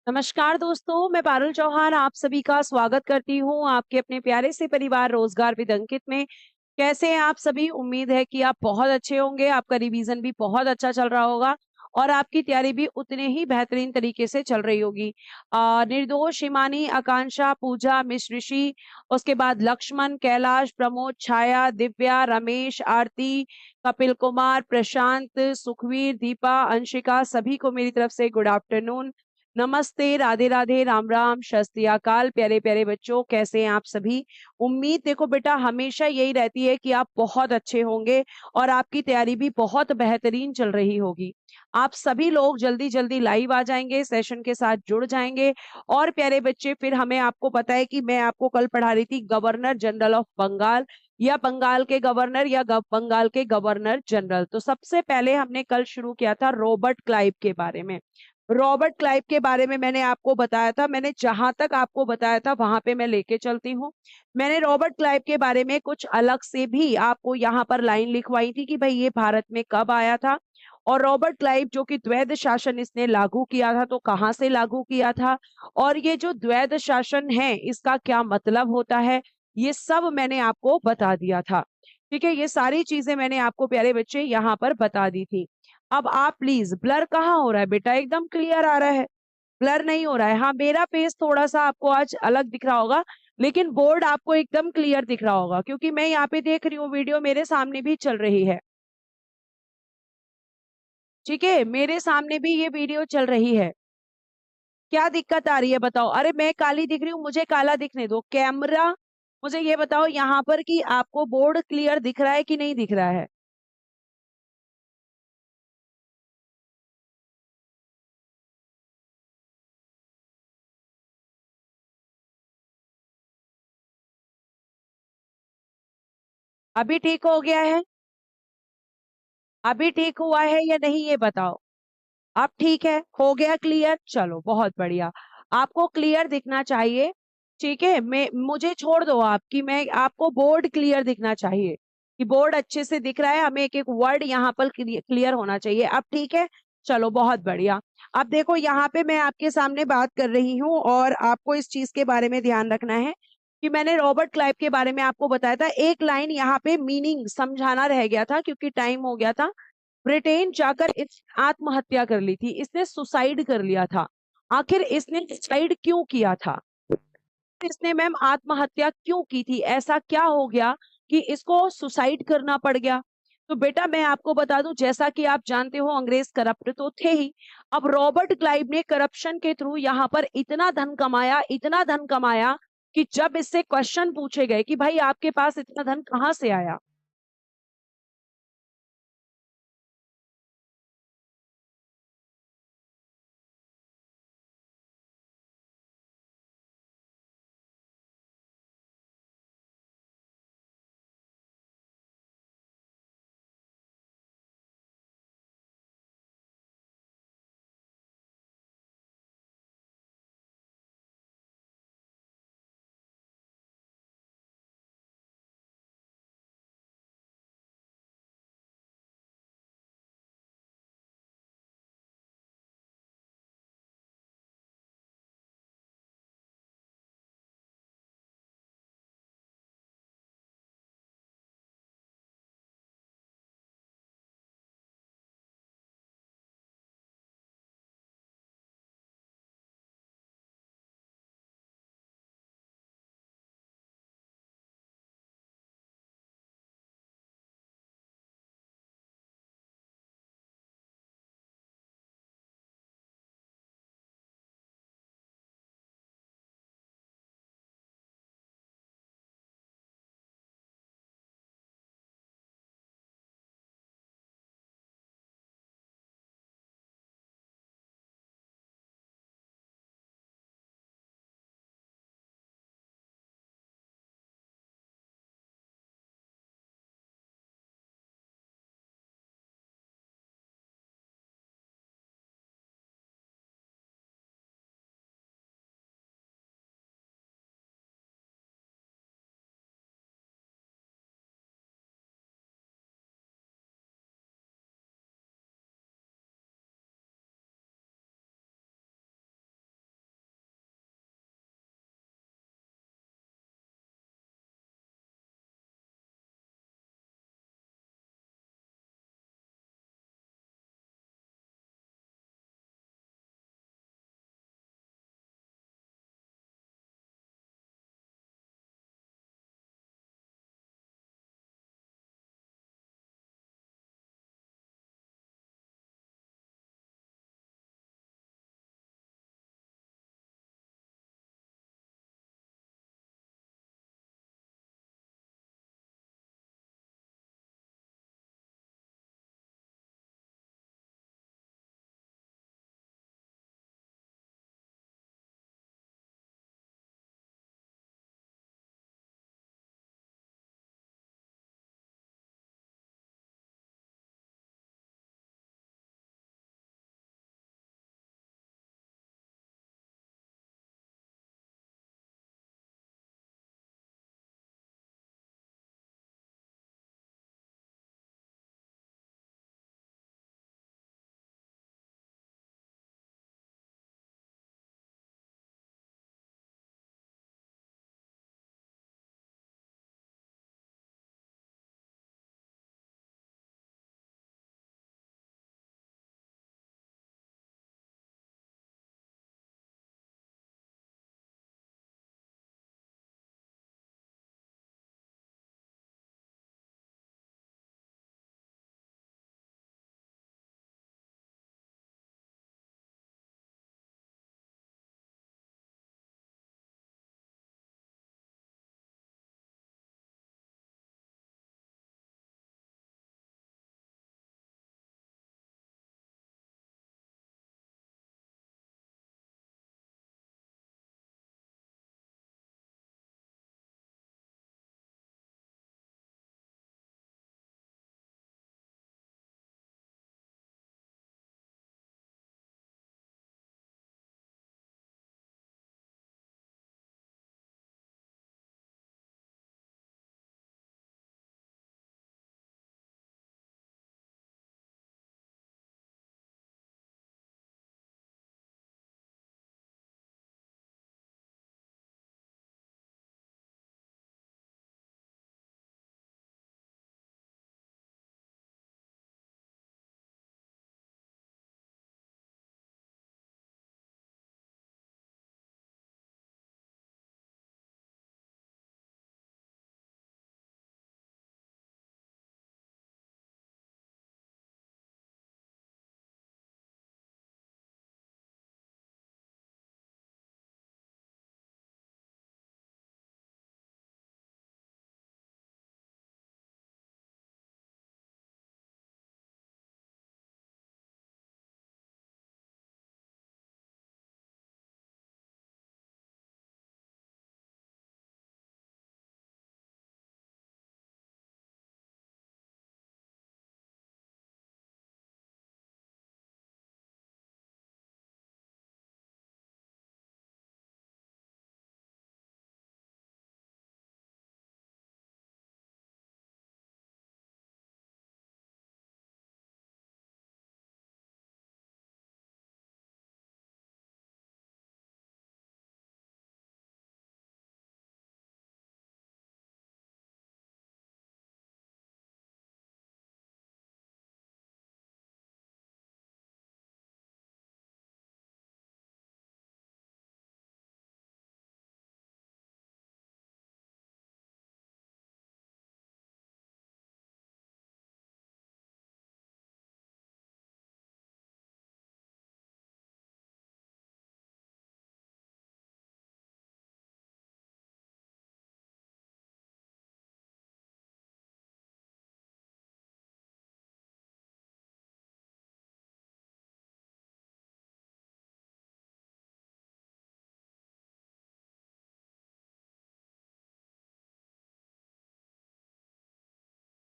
नमस्कार दोस्तों, मैं पारुल चौहान आप सभी का स्वागत करती हूँ आपके अपने प्यारे से परिवार रोजगार विद अंकित में। कैसे हैं आप सभी? उम्मीद है कि आप बहुत अच्छे होंगे, आपका रिवीजन भी बहुत अच्छा चल रहा होगा और आपकी तैयारी भी उतने ही बेहतरीन तरीके से चल रही होगी। निर्दोष, हिमानी, आकांक्षा, पूजा, मिश्र ऋषि, उसके बाद लक्ष्मण, कैलाश, प्रमोद, छाया, दिव्या, रमेश, आरती, कपिल कुमार, प्रशांत, सुखवीर, दीपा, अंशिका, सभी को मेरी तरफ से गुड आफ्टरनून, नमस्ते, राधे राधे, राम राम, शत श्री अकाल। प्यारे प्यारे बच्चों, कैसे हैं आप सभी? उम्मीद देखो बेटा हमेशा यही रहती है कि आप बहुत अच्छे होंगे और आपकी तैयारी भी बहुत बेहतरीन चल रही होगी। आप सभी लोग जल्दी जल्दी लाइव आ जाएंगे, सेशन के साथ जुड़ जाएंगे। और प्यारे बच्चे, फिर हमें आपको पता है कि मैं आपको कल पढ़ा रही थी गवर्नर जनरल ऑफ बंगाल, या बंगाल के गवर्नर, या बंगाल के गवर्नर जनरल। तो सबसे पहले हमने कल शुरू किया था रॉबर्ट क्लाइव के बारे में। रॉबर्ट क्लाइव के बारे में मैंने आपको बताया था, मैंने जहां तक आपको बताया था वहां पे मैं लेके चलती हूँ। मैंने रॉबर्ट क्लाइव के बारे में कुछ अलग से भी आपको यहाँ पर लाइन लिखवाई थी कि भाई ये भारत में कब आया था। और रॉबर्ट क्लाइव जो कि द्वैध शासन इसने लागू किया था, तो कहाँ से लागू किया था, और ये जो द्वैध शासन है इसका क्या मतलब होता है, ये सब मैंने आपको बता दिया था। ठीक है, ये सारी चीजें मैंने आपको प्यारे बच्चे यहाँ पर बता दी थी। अब आप प्लीज, ब्लर कहाँ हो रहा है बेटा? एकदम क्लियर आ रहा है, ब्लर नहीं हो रहा है। हाँ, मेरा फेस थोड़ा सा आपको आज अलग दिख रहा होगा, लेकिन बोर्ड आपको एकदम क्लियर दिख रहा होगा क्योंकि मैं यहाँ पे देख रही हूँ, वीडियो मेरे सामने भी चल रही है। ठीक है, मेरे सामने भी ये वीडियो चल रही है। क्या दिक्कत आ रही है बताओ? अरे मैं काली दिख रही हूँ, मुझे काला दिखने दो। कैमरा, मुझे ये बताओ यहाँ पर कि आपको बोर्ड क्लियर दिख रहा है कि नहीं दिख रहा है? अभी ठीक हो गया है? अभी ठीक हुआ है या नहीं ये बताओ। अब ठीक है, हो गया क्लियर, चलो बहुत बढ़िया। आपको क्लियर दिखना चाहिए। ठीक है, मैं मुझे छोड़ दो आपकी, मैं आपको बोर्ड क्लियर दिखना चाहिए कि बोर्ड अच्छे से दिख रहा है, हमें एक एक वर्ड यहाँ पर क्लियर होना चाहिए। अब ठीक है, चलो बहुत बढ़िया। अब देखो यहाँ पे मैं आपके सामने बात कर रही हूँ और आपको इस चीज के बारे में ध्यान रखना है कि मैंने रॉबर्ट क्लाइव के बारे में आपको बताया था। एक लाइन यहाँ पे मीनिंग समझाना रह गया था क्योंकि टाइम हो गया था। ब्रिटेन जाकर इस आत्महत्या कर ली थी, इसने सुसाइड कर लिया था। आखिर इसने सुसाइड क्यों किया था? इसने मैम आत्महत्या क्यों की थी? ऐसा क्या हो गया कि इसको सुसाइड करना पड़ गया? तो बेटा मैं आपको बता दूं, जैसा कि आप जानते हो अंग्रेज करप्ट तो थे ही। अब रॉबर्ट क्लाइव ने करप्शन के थ्रू यहाँ पर इतना धन कमाया, इतना धन कमाया कि जब इससे क्वेश्चन पूछे गए कि भाई आपके पास इतना धन कहाँ से आया,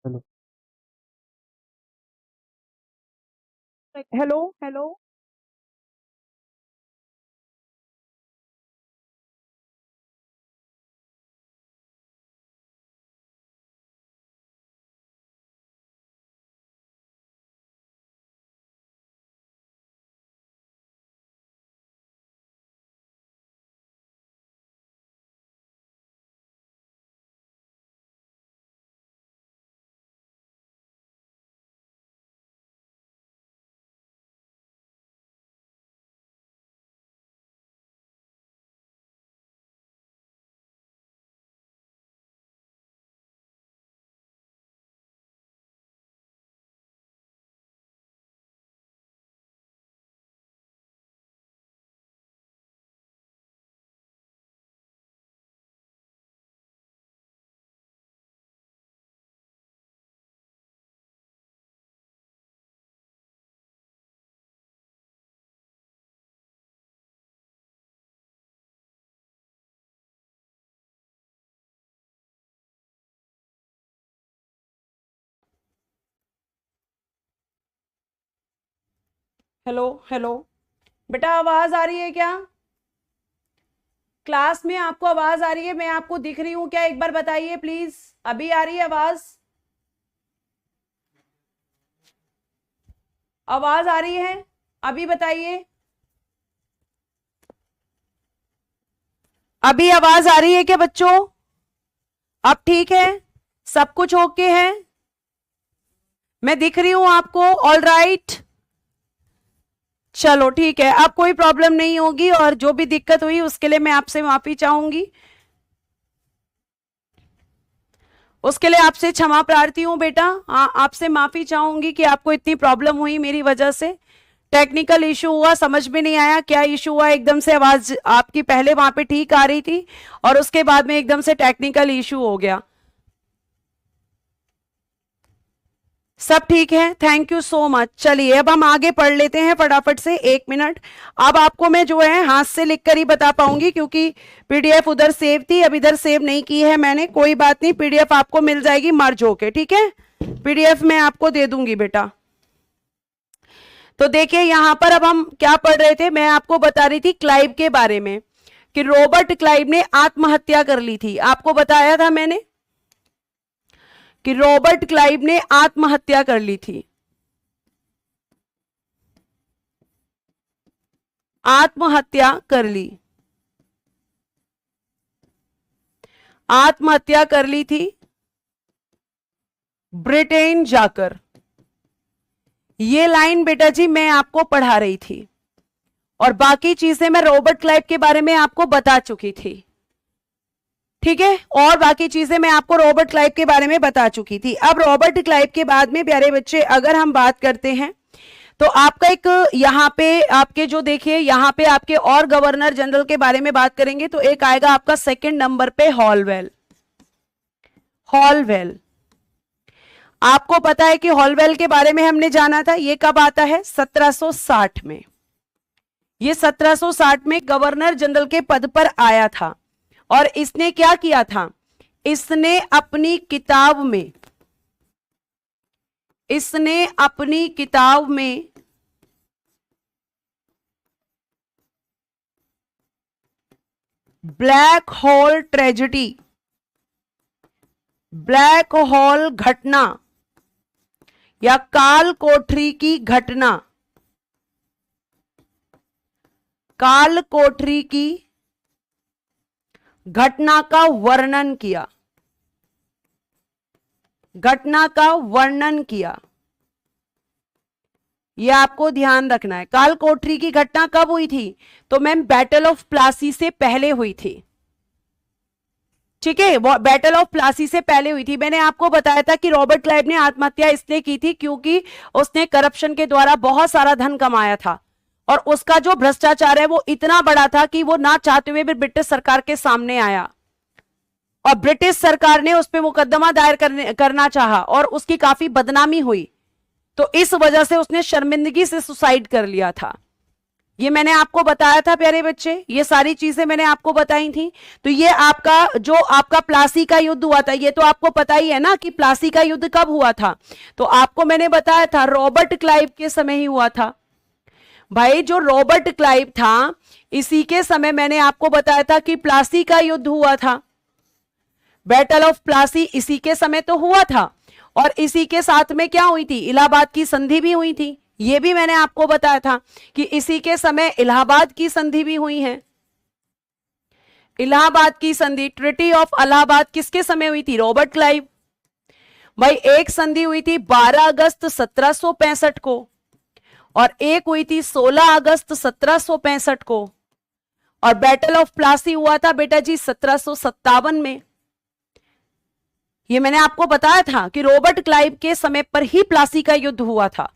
hello hello hello. Hello hello. बेटा आवाज आ रही है क्या? क्लास में आपको आवाज आ रही है? मैं आपको दिख रही हूं क्या? एक बार बताइए प्लीज। अभी आ रही है आवाज? आवाज आ रही है? अभी बताइए। अभी आवाज आ रही है क्या बच्चों? अब ठीक है? सब कुछ ओके है? मैं दिख रही हूं आपको? All right. चलो ठीक है, अब कोई प्रॉब्लम नहीं होगी और जो भी दिक्कत हुई उसके लिए मैं आपसे माफी चाहूंगी। उसके लिए आपसे क्षमा प्रार्थी हूं बेटा। आपसे माफी चाहूंगी कि आपको इतनी प्रॉब्लम हुई मेरी वजह से। टेक्निकल इशू हुआ, समझ में नहीं आया क्या इशू हुआ। एकदम से आवाज आपकी पहले वहां पे ठीक आ रही थी और उसके बाद में एकदम से टेक्निकल इशू हो गया। सब ठीक है? Thank you so much. चलिए अब हम आगे पढ़ लेते हैं फटाफट से। 1 मिनट। अब आपको मैं जो है हाथ से लिखकर ही बता पाऊंगी क्योंकि पीडीएफ उधर सेव थी, अब इधर सेव नहीं की है मैंने। कोई बात नहीं, पीडीएफ आपको मिल जाएगी मर्ज होके, ठीक है? पीडीएफ मैं आपको दे दूंगी बेटा। तो देखिए यहां पर अब हम क्या पढ़ रहे थे, मैं आपको बता रही थी क्लाइव के बारे में कि रॉबर्ट क्लाइव ने आत्महत्या कर ली थी। आपको बताया था मैंने कि रॉबर्ट क्लाइव ने आत्महत्या कर ली थी। आत्महत्या कर ली। आत्महत्या कर ली थी ब्रिटेन जाकर। ये लाइन बेटा जी मैं आपको पढ़ा रही थी और बाकी चीजें मैं रॉबर्ट क्लाइव के बारे में आपको बता चुकी थी, ठीक है? और बाकी चीजें मैं आपको रॉबर्ट क्लाइव के बारे में बता चुकी थी। अब रॉबर्ट क्लाइव के बाद में प्यारे बच्चे अगर हम बात करते हैं तो आपका एक यहां पे आपके जो देखिए यहां पे आपके और गवर्नर जनरल के बारे में बात करेंगे तो एक आएगा आपका सेकंड नंबर पे हॉलवेल। हॉलवेल, आपको पता है कि हॉलवेल के बारे में हमने जाना था। ये कब आता है? 1760 में। ये 1760 में गवर्नर जनरल के पद पर आया था और इसने क्या किया था? इसने अपनी किताब में black hole tragedy, black hole घटना या काल कोठरी की घटना, काल कोठरी की घटना का वर्णन किया। घटना का वर्णन किया, यह आपको ध्यान रखना है। काल कोठरी की घटना कब हुई थी? तो मैम बैटल ऑफ प्लासी से पहले हुई थी, ठीक है? बैटल ऑफ प्लासी से पहले हुई थी। मैंने आपको बताया था कि रॉबर्ट क्लाइव ने आत्महत्या इसलिए की थी क्योंकि उसने करप्शन के द्वारा बहुत सारा धन कमाया था और उसका जो भ्रष्टाचार है वो इतना बड़ा था कि वो ना चाहते हुए भी ब्रिटिश सरकार के सामने आया और ब्रिटिश सरकार ने उस पर मुकदमा दायर करना चाहा और उसकी काफी बदनामी हुई। तो इस वजह से उसने शर्मिंदगी से सुसाइड कर लिया था। ये मैंने आपको बताया था प्यारे बच्चे, ये सारी चीजें मैंने आपको बताई थी। तो ये आपका जो आपका प्लासी का युद्ध हुआ था, ये तो आपको पता ही है ना कि प्लासी का युद्ध कब हुआ था। तो आपको मैंने बताया था रॉबर्ट क्लाइव के समय ही हुआ था। भाई जो रॉबर्ट क्लाइव था, इसी के समय मैंने आपको बताया था कि प्लासी का युद्ध हुआ था। बैटल ऑफ प्लासी इसी के समय तो हुआ था, और इसी के साथ में क्या हुई थी, इलाहाबाद की संधि भी हुई थी। ये भी मैंने आपको बताया था कि इसी के समय इलाहाबाद की संधि भी हुई है। इलाहाबाद की संधि, ट्रिटी ऑफ इलाहाबाद किसके समय हुई थी, रॉबर्ट क्लाइव। भाई एक संधि हुई थी 12 अगस्त 1765 को, और एक हुई थी 16 अगस्त 1765 को, और बैटल ऑफ प्लासी हुआ था बेटा जी 1757 में। ये मैंने आपको बताया था कि रॉबर्ट क्लाइव के समय पर ही प्लासी का युद्ध हुआ था।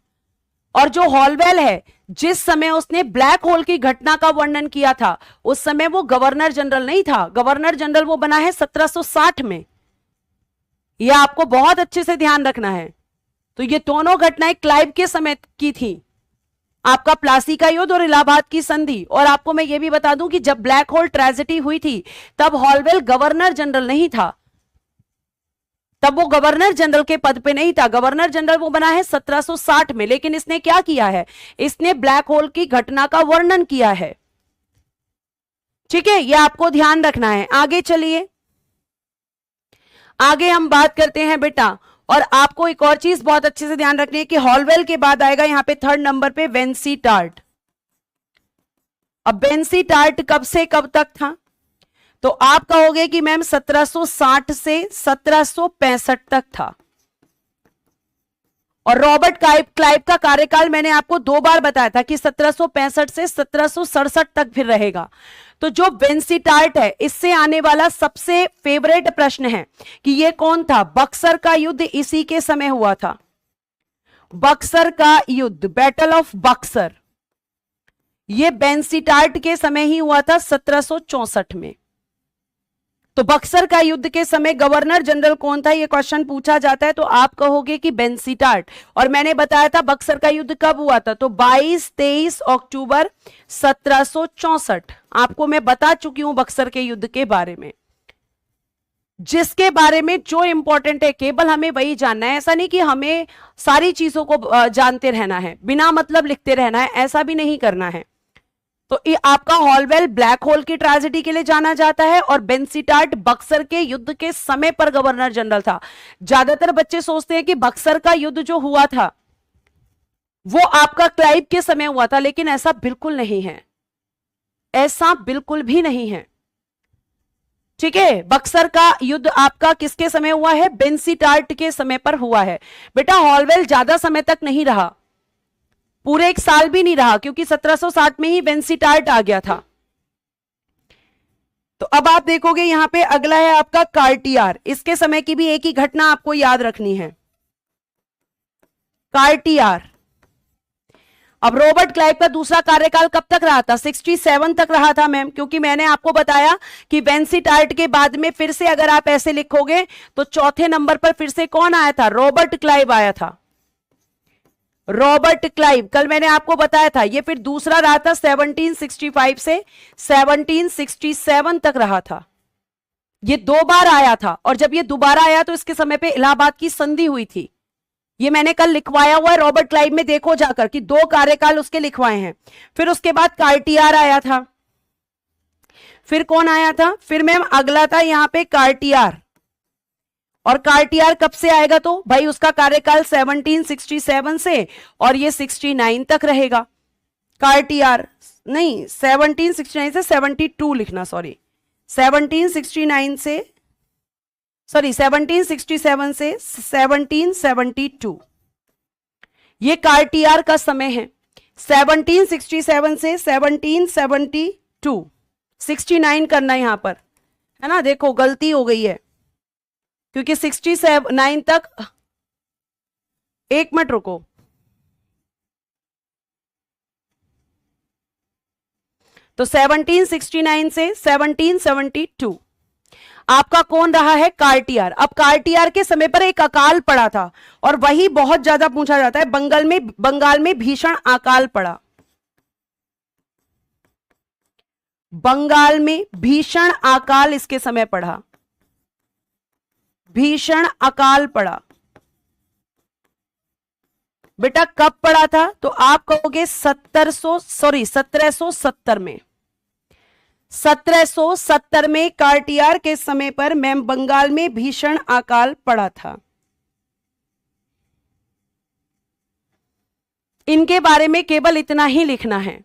और जो हॉलवेल है, जिस समय उसने ब्लैक होल की घटना का वर्णन किया था, उस समय वो गवर्नर जनरल नहीं था। गवर्नर जनरल वो बना है 1760 में। यह आपको बहुत अच्छे से ध्यान रखना है। तो ये दोनों घटनाएं क्लाइव के समय की थी, आपका प्लासी का युद्ध और इलाहाबाद की संधि। और आपको मैं ये भी बता दूं कि जब ब्लैक होल ट्रेजेडी हुई थी, तब हॉलवेल गवर्नर जनरल नहीं था, तब वो गवर्नर जनरल के पद पे नहीं था। गवर्नर जनरल वो बना है 1760 में। लेकिन इसने क्या किया है, इसने ब्लैक होल की घटना का वर्णन किया है। ठीक है, ये आपको ध्यान रखना है। आगे चलिए, आगे हम बात करते हैं बेटा। और आपको एक और चीज बहुत अच्छे से ध्यान रखनी है कि हॉलवेल के बाद आएगा यहां पे 3rd नंबर पे वेंसीटार्ट। अब वेंसीटार्ट कब से कब तक था, तो आप कहोगे कि मैम 1760 से 1765 तक था। और रॉबर्ट क्लाइव का कार्यकाल मैंने आपको 2 बार बताया था कि 1765 से 1767 तक फिर रहेगा। तो जो वेंसीटार्ट है, इससे आने वाला सबसे फेवरेट प्रश्न है कि ये कौन था। बक्सर का युद्ध इसी के समय हुआ था। बक्सर का युद्ध, बैटल ऑफ बक्सर, ये वेंसीटार्ट के समय ही हुआ था 1764 में। तो बक्सर का युद्ध के समय गवर्नर जनरल कौन था, यह क्वेश्चन पूछा जाता है, तो आप कहोगे कि वेंसीटार्ट। और मैंने बताया था बक्सर का युद्ध कब हुआ था, तो 22-23 अक्टूबर 1764। आपको मैं बता चुकी हूं बक्सर के युद्ध के बारे में, जिसके बारे में जो इंपॉर्टेंट है केवल हमें वही जानना है। ऐसा नहीं कि हमें सारी चीजों को जानते रहना है, बिना मतलब लिखते रहना है, ऐसा भी नहीं करना है। तो ये आपका हॉलवेल ब्लैक होल की ट्रेजेडी के लिए जाना जाता है, और वेंसीटार्ट बक्सर के युद्ध के समय पर गवर्नर जनरल था। ज्यादातर बच्चे सोचते हैं कि बक्सर का युद्ध जो हुआ था वो आपका क्लाइव के समय हुआ था, लेकिन ऐसा बिल्कुल नहीं है, ऐसा बिल्कुल भी नहीं है। ठीक है, बक्सर का युद्ध आपका किसके समय हुआ है, वेंसीटार्ट के समय पर हुआ है। बेटा हॉलवेल ज्यादा समय तक नहीं रहा, पूरे 1 साल भी नहीं रहा, क्योंकि 1760 में ही वेंसीटार्ट आ गया था। तो अब आप देखोगे यहां पे अगला है आपका कार्टियार। इसके समय की भी एक ही घटना आपको याद रखनी है, कार्टियार। अब रॉबर्ट क्लाइव का दूसरा कार्यकाल कब तक रहा था, 67 तक रहा था मैम, क्योंकि मैंने आपको बताया कि वेंसीटार्ट के बाद में फिर से अगर आप ऐसे लिखोगे तो चौथे नंबर पर फिर से कौन आया था, रॉबर्ट क्लाइव आया था। रॉबर्ट क्लाइव कल मैंने आपको बताया था, ये फिर दूसरा रहा था 1765 से 1767 तक रहा था। ये 2 बार आया था, और जब ये दोबारा आया तो इसके समय पे इलाहाबाद की संधि हुई थी। ये मैंने कल लिखवाया हुआ है रॉबर्ट क्लाइव में, देखो जाकर कि 2 कार्यकाल उसके लिखवाए हैं। फिर उसके बाद कार्टियार आया था, फिर कौन आया था, फिर मैम अगला था यहां पे कार्टियार। और कार्टियार कब से आएगा, तो भाई उसका कार्यकाल 1767 से और ये 69 तक रहेगा। कार्टियार नहीं, 1769 से 72 लिखना, सॉरी 1769 से, सॉरी 1767 से 1772, ये कार्टियार का समय है। 1767 से 1772, 69 करना यहां पर है ना। देखो गलती हो गई है, क्योंकि 69 तक, एक मिनट रुको, तो 1769 से 1772 आपका कौन रहा है, कार्टियार। अब कार्टियार के समय पर एक अकाल पड़ा था, और वही बहुत ज्यादा पूछा जाता है, बंगाल में भीषण अकाल पड़ा। बंगाल में भीषण अकाल इसके समय पड़ा, भीषण अकाल पड़ा। बेटा कब पड़ा था? तो आप कहोगे 1770 में, 1770 में कार्टियार के समय पर मैम बंगाल में भीषण अकाल पड़ा था। इनके बारे में केवल इतना ही लिखना है।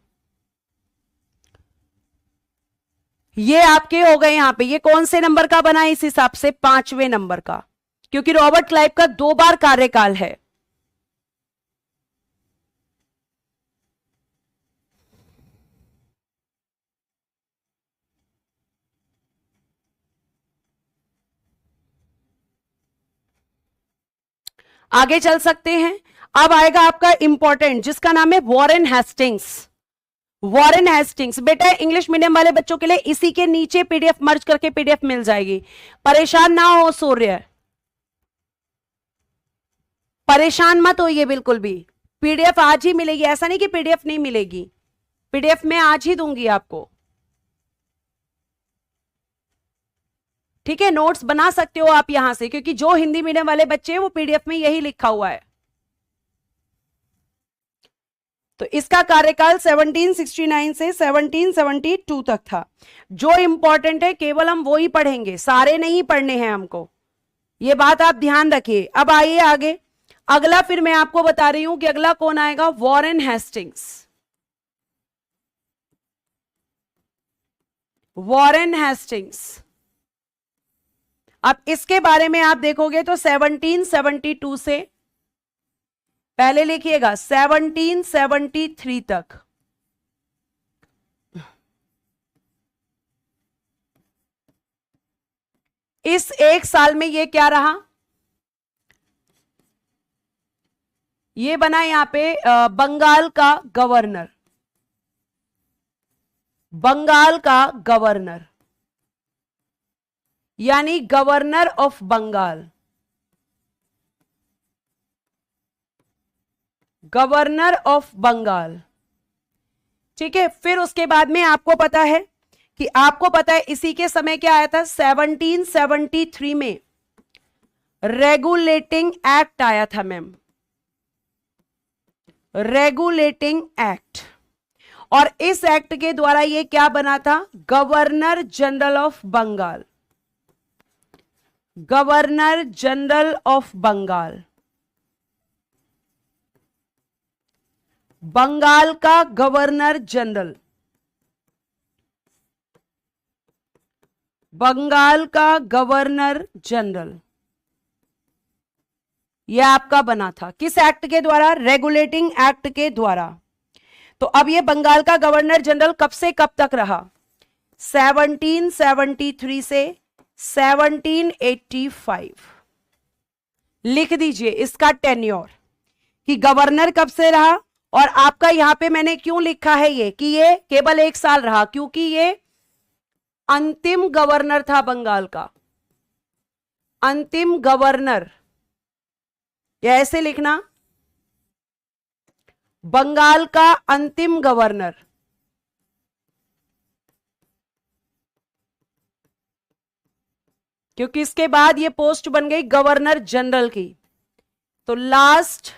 ये आपके हो गए यहां पे, ये कौन से नंबर का बना है? इस हिसाब से 5वें नंबर का, क्योंकि रॉबर्ट क्लाइव का 2 बार कार्यकाल है। आगे चल सकते हैं। अब आएगा आपका इंपॉर्टेंट, जिसका नाम है वॉरेन हेस्टिंग्स। वॉरेन हेस्टिंग्स बेटा इंग्लिश मीडियम वाले बच्चों के लिए इसी के नीचे पीडीएफ मर्ज करके पीडीएफ मिल जाएगी, परेशान ना हो सूर्य, परेशान मत होइए बिल्कुल भी। पीडीएफ आज ही मिलेगी, ऐसा नहीं कि पीडीएफ नहीं मिलेगी, पीडीएफ मैं आज ही दूंगी आपको। ठीक है, नोट्स बना सकते हो आप यहां से, क्योंकि जो हिंदी मीडियम वाले बच्चे हैं वो पीडीएफ में यही लिखा हुआ है। तो इसका कार्यकाल 1769 से 1772 तक था। जो इंपॉर्टेंट है केवल हम वो ही पढ़ेंगे, सारे नहीं पढ़ने हैं हमको, ये बात आप ध्यान रखिए। अब आइए आगे, अगला फिर मैं आपको बता रही हूं कि अगला कौन आएगा, वॉरेन हेस्टिंग्स। वॉरेन हेस्टिंग्स, अब इसके बारे में आप देखोगे तो 1772 से, पहले लिखिएगा 1773 तक, इस एक साल में ये क्या रहा, ये बना यहां पे बंगाल का गवर्नर, बंगाल का गवर्नर, यानी governor of Bengal, governor of Bengal. ठीक है, फिर उसके बाद में आपको पता है कि आपको पता है इसी के समय क्या आया था, 1773 में रेगुलेटिंग एक्ट आया था मैम, रेगुलेटिंग एक्ट। और इस एक्ट के द्वारा ये क्या बना था, governor general of Bengal, governor general of Bengal, Bengal का गवर्नर जनरल, बंगाल का गवर्नर जनरल, यह आपका बना था किस एक्ट के द्वारा, रेगुलेटिंग एक्ट के द्वारा। तो अब यह बंगाल का गवर्नर जनरल कब से कब तक रहा, 1773 से 1785। लिख दीजिए इसका टेन्योर कि गवर्नर कब से रहा, और आपका यहां पे मैंने क्यों लिखा है ये कि ये केवल 1 साल रहा, क्योंकि ये अंतिम गवर्नर था बंगाल का, अंतिम गवर्नर, या ऐसे लिखना बंगाल का अंतिम गवर्नर। क्योंकि इसके बाद ये पोस्ट बन गई गवर्नर जनरल की, तो लास्ट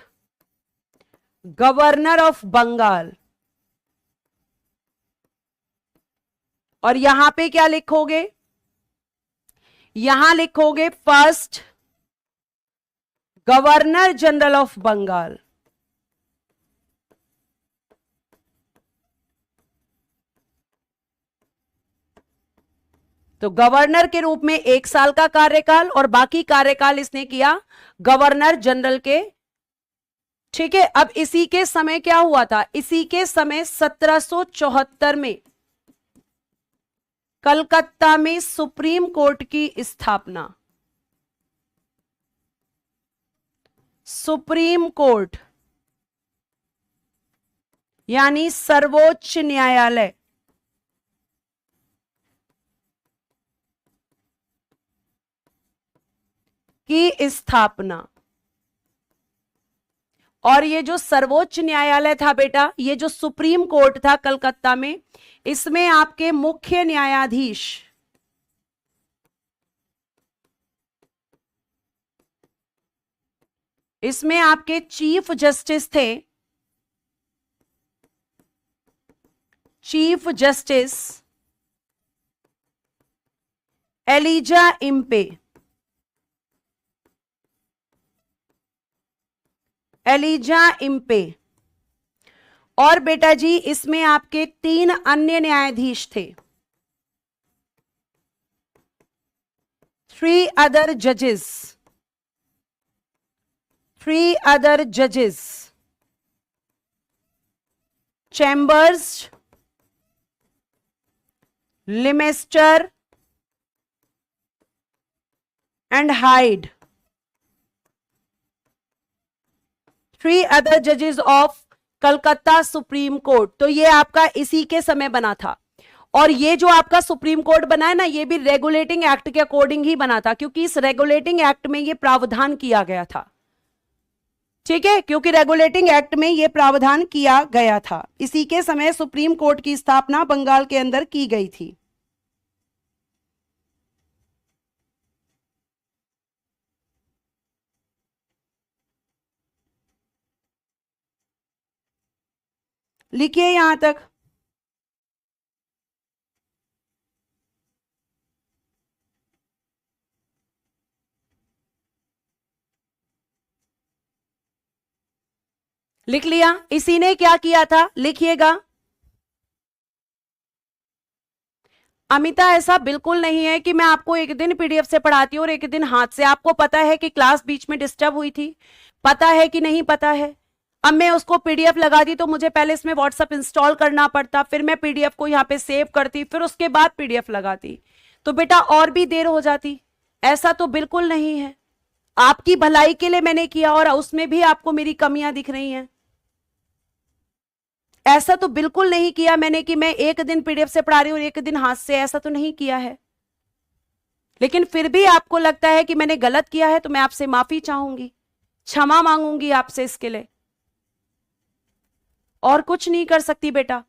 गवर्नर ऑफ बंगाल। और यहां पे क्या लिखोगे, यहां लिखोगे first governor general of Bengal. तो गवर्नर के रूप में 1 साल का कार्यकाल, और बाकी कार्यकाल इसने किया गवर्नर जनरल के। ठीक है, अब इसी के समय क्या हुआ था, इसी के समय 1774 में कलकत्ता में सुप्रीम कोर्ट की स्थापना, सुप्रीम कोर्ट यानी सर्वोच्च न्यायालय, की स्थापना। और ये जो सर्वोच्च न्यायालय था बेटा, ये जो सुप्रीम कोर्ट था कलकत्ता में, इसमें आपके मुख्य न्यायाधीश, इसमें आपके चीफ जस्टिस थे, chief justice Elijah Impey, Elijah Impey. और बेटा जी इसमें आपके 3 अन्य न्यायाधीश थे, 3 अदर जजेस, 3 अदर जजेस, चैम्बर्स, लिमेस्टर एंड हाइड, 3 अदर जजेस ऑफ कलकत्ता सुप्रीम कोर्ट। तो ये आपका इसी के समय बना था। और ये जो आपका सुप्रीम कोर्ट बना है ना, ये भी रेगुलेटिंग एक्ट के अकॉर्डिंग ही बना था, क्योंकि इस रेगुलेटिंग एक्ट में ये प्रावधान किया गया था। ठीक है, क्योंकि रेगुलेटिंग एक्ट में ये प्रावधान किया गया था। इसी के समय सुप्रीम कोर्ट की स्थापना बंगाल के अंदर की गई थी। लिखिए यहां तक। लिख लिया? इसी ने क्या किया था, लिखिएगा। अमिता, ऐसा बिल्कुल नहीं है कि मैं आपको एक दिन पीडीएफ से पढ़ाती हूँ और एक दिन हाथ से। आपको पता है कि क्लास बीच में डिस्टर्ब हुई थी, पता है कि नहीं पता है? अब मैं उसको पीडीएफ लगा दी तो मुझे पहले इसमें व्हाट्सएप इंस्टॉल करना पड़ता, फिर मैं पीडीएफ को यहाँ पे सेव करती, फिर उसके बाद पीडीएफ लगाती, तो बेटा और भी देर हो जाती। ऐसा तो बिल्कुल नहीं है, आपकी भलाई के लिए मैंने किया और उसमें भी आपको मेरी कमियां दिख रही हैं। ऐसा तो बिल्कुल नहीं किया मैंने कि मैं एक दिन पीडीएफ से पढ़ा रही हूं और एक दिन हाथ से, ऐसा तो नहीं किया है। लेकिन फिर भी आपको लगता है कि मैंने गलत किया है तो मैं आपसे माफी चाहूंगी, क्षमा मांगूंगी आपसे इसके लिए। और कुछ नहीं कर सकती बेटा,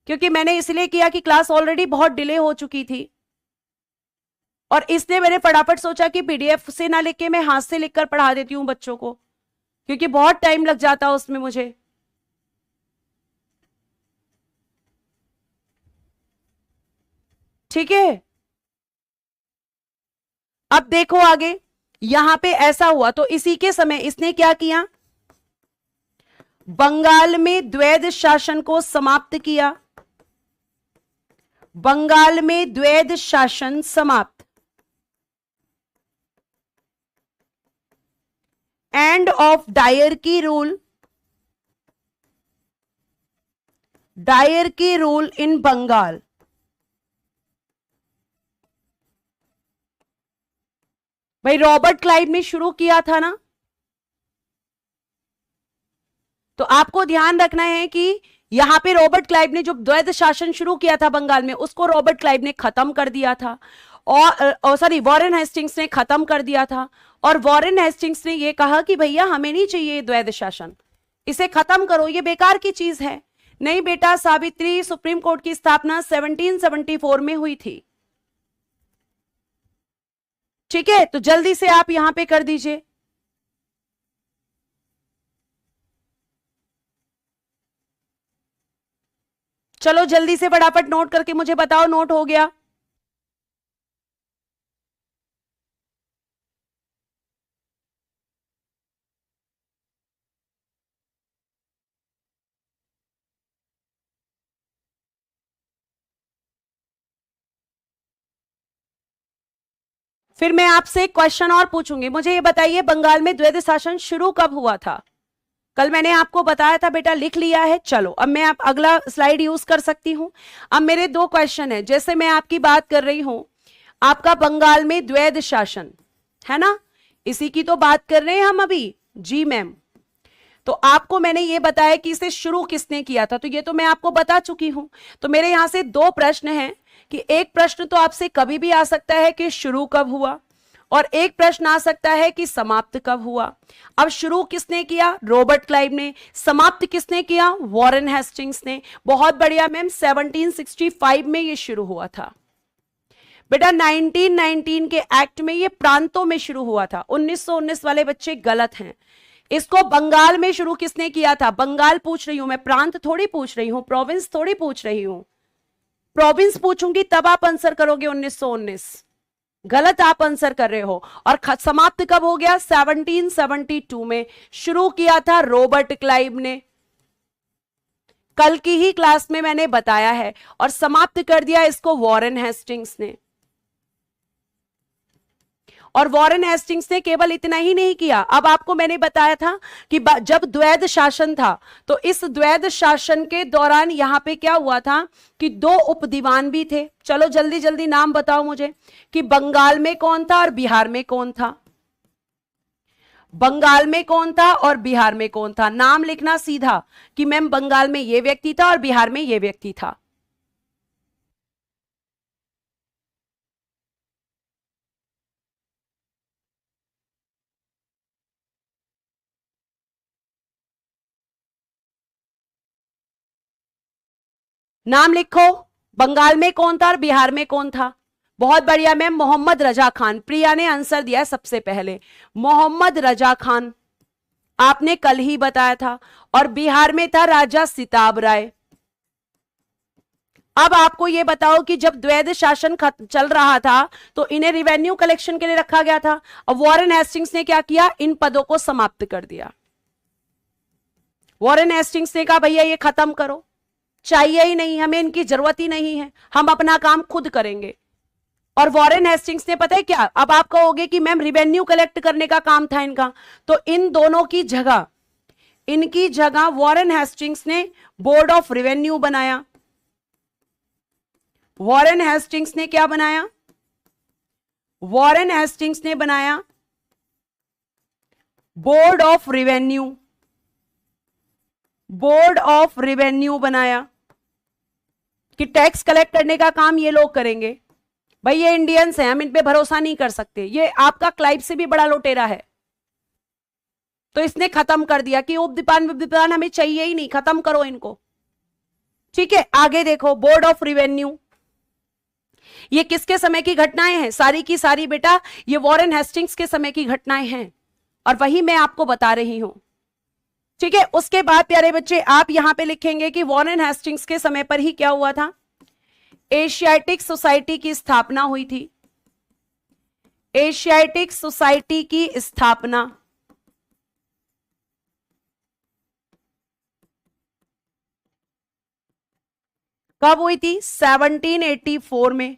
क्योंकि मैंने इसलिए किया कि क्लास ऑलरेडी बहुत डिले हो चुकी थी और इसलिए मैंने फटाफट सोचा कि पीडीएफ से ना लिख के मैं हाथ से लिखकर पढ़ा देती हूं बच्चों को, क्योंकि बहुत टाइम लग जाता उसमें मुझे। ठीक है, अब देखो आगे, यहां पे ऐसा हुआ तो इसी के समय इसने क्या किया, बंगाल में द्वैध शासन को समाप्त किया। बंगाल में द्वैध शासन समाप्त। End of diarchy rule, diarchy rule in Bengal. भाई रॉबर्ट क्लाइव ने शुरू किया था ना, तो आपको ध्यान रखना है कि यहां पे रॉबर्ट क्लाइव ने जो द्वैध शासन शुरू किया था बंगाल में, उसको रॉबर्ट क्लाइव ने खत्म कर दिया था। और सॉरी, वॉरेन हेस्टिंग्स ने खत्म कर दिया था। और वॉरेन हेस्टिंग्स ने यह कहा कि भैया हमें नहीं चाहिए द्वैध शासन, इसे खत्म करो, ये बेकार की चीज है। नहीं बेटा, सावित्री सुप्रीम कोर्ट की स्थापना 1774 में हुई थी। ठीक है, तो जल्दी से आप यहां पे कर दीजिए। चलो जल्दी से फटाफट नोट करके मुझे बताओ, नोट हो गया? फिर मैं आपसे एक क्वेश्चन और पूछूंगी, मुझे ये बताइए बंगाल में द्वैध शासन शुरू कब हुआ था? कल मैंने आपको बताया था बेटा, लिख लिया है। चलो अब मैं आप अगला स्लाइड यूज कर सकती हूं। अब मेरे 2 क्वेश्चन है, जैसे मैं आपकी बात कर रही हूं, आपका बंगाल में द्वैध शासन है ना, इसी की तो बात कर रहे हैं हम अभी। जी मैम, तो आपको मैंने ये बताया कि इसे शुरू किसने किया था, तो ये तो मैं आपको बता चुकी हूं। तो मेरे यहां से 2 प्रश्न हैं कि एक प्रश्न तो आपसे कभी भी आ सकता है कि शुरू कब हुआ, और एक प्रश्न आ सकता है कि समाप्त कब हुआ। अब शुरू किसने किया? रॉबर्ट क्लाइव ने। समाप्त किसने किया? वॉरेन हेस्टिंग्स ने। बहुत बढ़िया मैम, 1765 में ये शुरू हुआ था बेटा। 1919 के एक्ट में ये प्रांतों में शुरू हुआ था। 1919 वाले बच्चे गलत हैं। इसको बंगाल में शुरू किसने किया था? बंगाल पूछ रही हूं मैं, प्रांत थोड़ी पूछ रही हूं, प्रोविंस थोड़ी पूछ रही हूं। प्रोविंस पूछूंगी तब आप आंसर करोगे 1919। गलत आप आंसर कर रहे हो। और समाप्त कब हो गया? 1772 में। शुरू किया था रॉबर्ट क्लाइव ने, कल की ही क्लास में मैंने बताया है। और समाप्त कर दिया इसको वॉरेन हेस्टिंग्स ने। और वॉरेन हेस्टिंग्स ने केवल इतना ही नहीं किया। अब आपको मैंने बताया था कि जब द्वैध शासन था, तो इस द्वैध शासन के दौरान यहां पे क्या हुआ था कि 2 उपदीवान भी थे। चलो जल्दी जल्दी नाम बताओ मुझे कि बंगाल में कौन था और बिहार में कौन था। बंगाल में कौन था और बिहार में कौन था? नाम लिखना सीधा कि मैम बंगाल में ये व्यक्ति था और बिहार में ये व्यक्ति था। नाम लिखो, बंगाल में कौन था और बिहार में कौन था। बहुत बढ़िया मैम, मोहम्मद रजा खान। प्रिया ने आंसर दिया सबसे पहले, मोहम्मद रजा खान आपने कल ही बताया था। और बिहार में था राजा सिताब राय। अब आपको यह बताओ कि जब द्वैध शासन चल रहा था तो इन्हें रिवेन्यू कलेक्शन के लिए रखा गया था। अब वॉरेन हेस्टिंग्स ने क्या किया? इन पदों को समाप्त कर दिया। वॉरेन हेस्टिंग्स ने कहा भैया ये खत्म करो, चाहिए ही नहीं, हमें इनकी जरूरत ही नहीं है, हम अपना काम खुद करेंगे। और वॉरेन हेस्टिंग्स ने पता है क्या? अब आप कहोगे कि मैम रिवेन्यू कलेक्ट करने का काम था इनका, तो इन दोनों की जगह, इनकी जगह वॉरेन हेस्टिंग्स ने बोर्ड ऑफ रेवेन्यू बनाया। वॉरेन हेस्टिंग्स ने क्या बनाया? वॉरेन हेस्टिंग्स ने बनाया board of revenue. Board of revenue बनाया कि टैक्स कलेक्ट करने का काम ये लोग करेंगे। भाई ये इंडियंस हैं, हम इन पे भरोसा नहीं कर सकते, ये आपका क्लाइव से भी बड़ा लुटेरा है। तो इसने खत्म कर दिया कि उपदीपान हमें चाहिए ही नहीं, खत्म करो इनको। ठीक है, आगे देखो, बोर्ड ऑफ रेवेन्यू, ये किसके समय की घटनाएं हैं? सारी की सारी बेटा ये वॉरेन हेस्टिंग्स के समय की घटनाएं हैं, और वही मैं आपको बता रही हूं। ठीक है, उसके बाद प्यारे बच्चे आप यहां पे लिखेंगे कि वॉरेन हेस्टिंग्स के समय पर ही क्या हुआ था? एशियाटिक सोसाइटी की स्थापना हुई थी। एशियाटिक सोसाइटी की स्थापना कब हुई थी? 1784 में।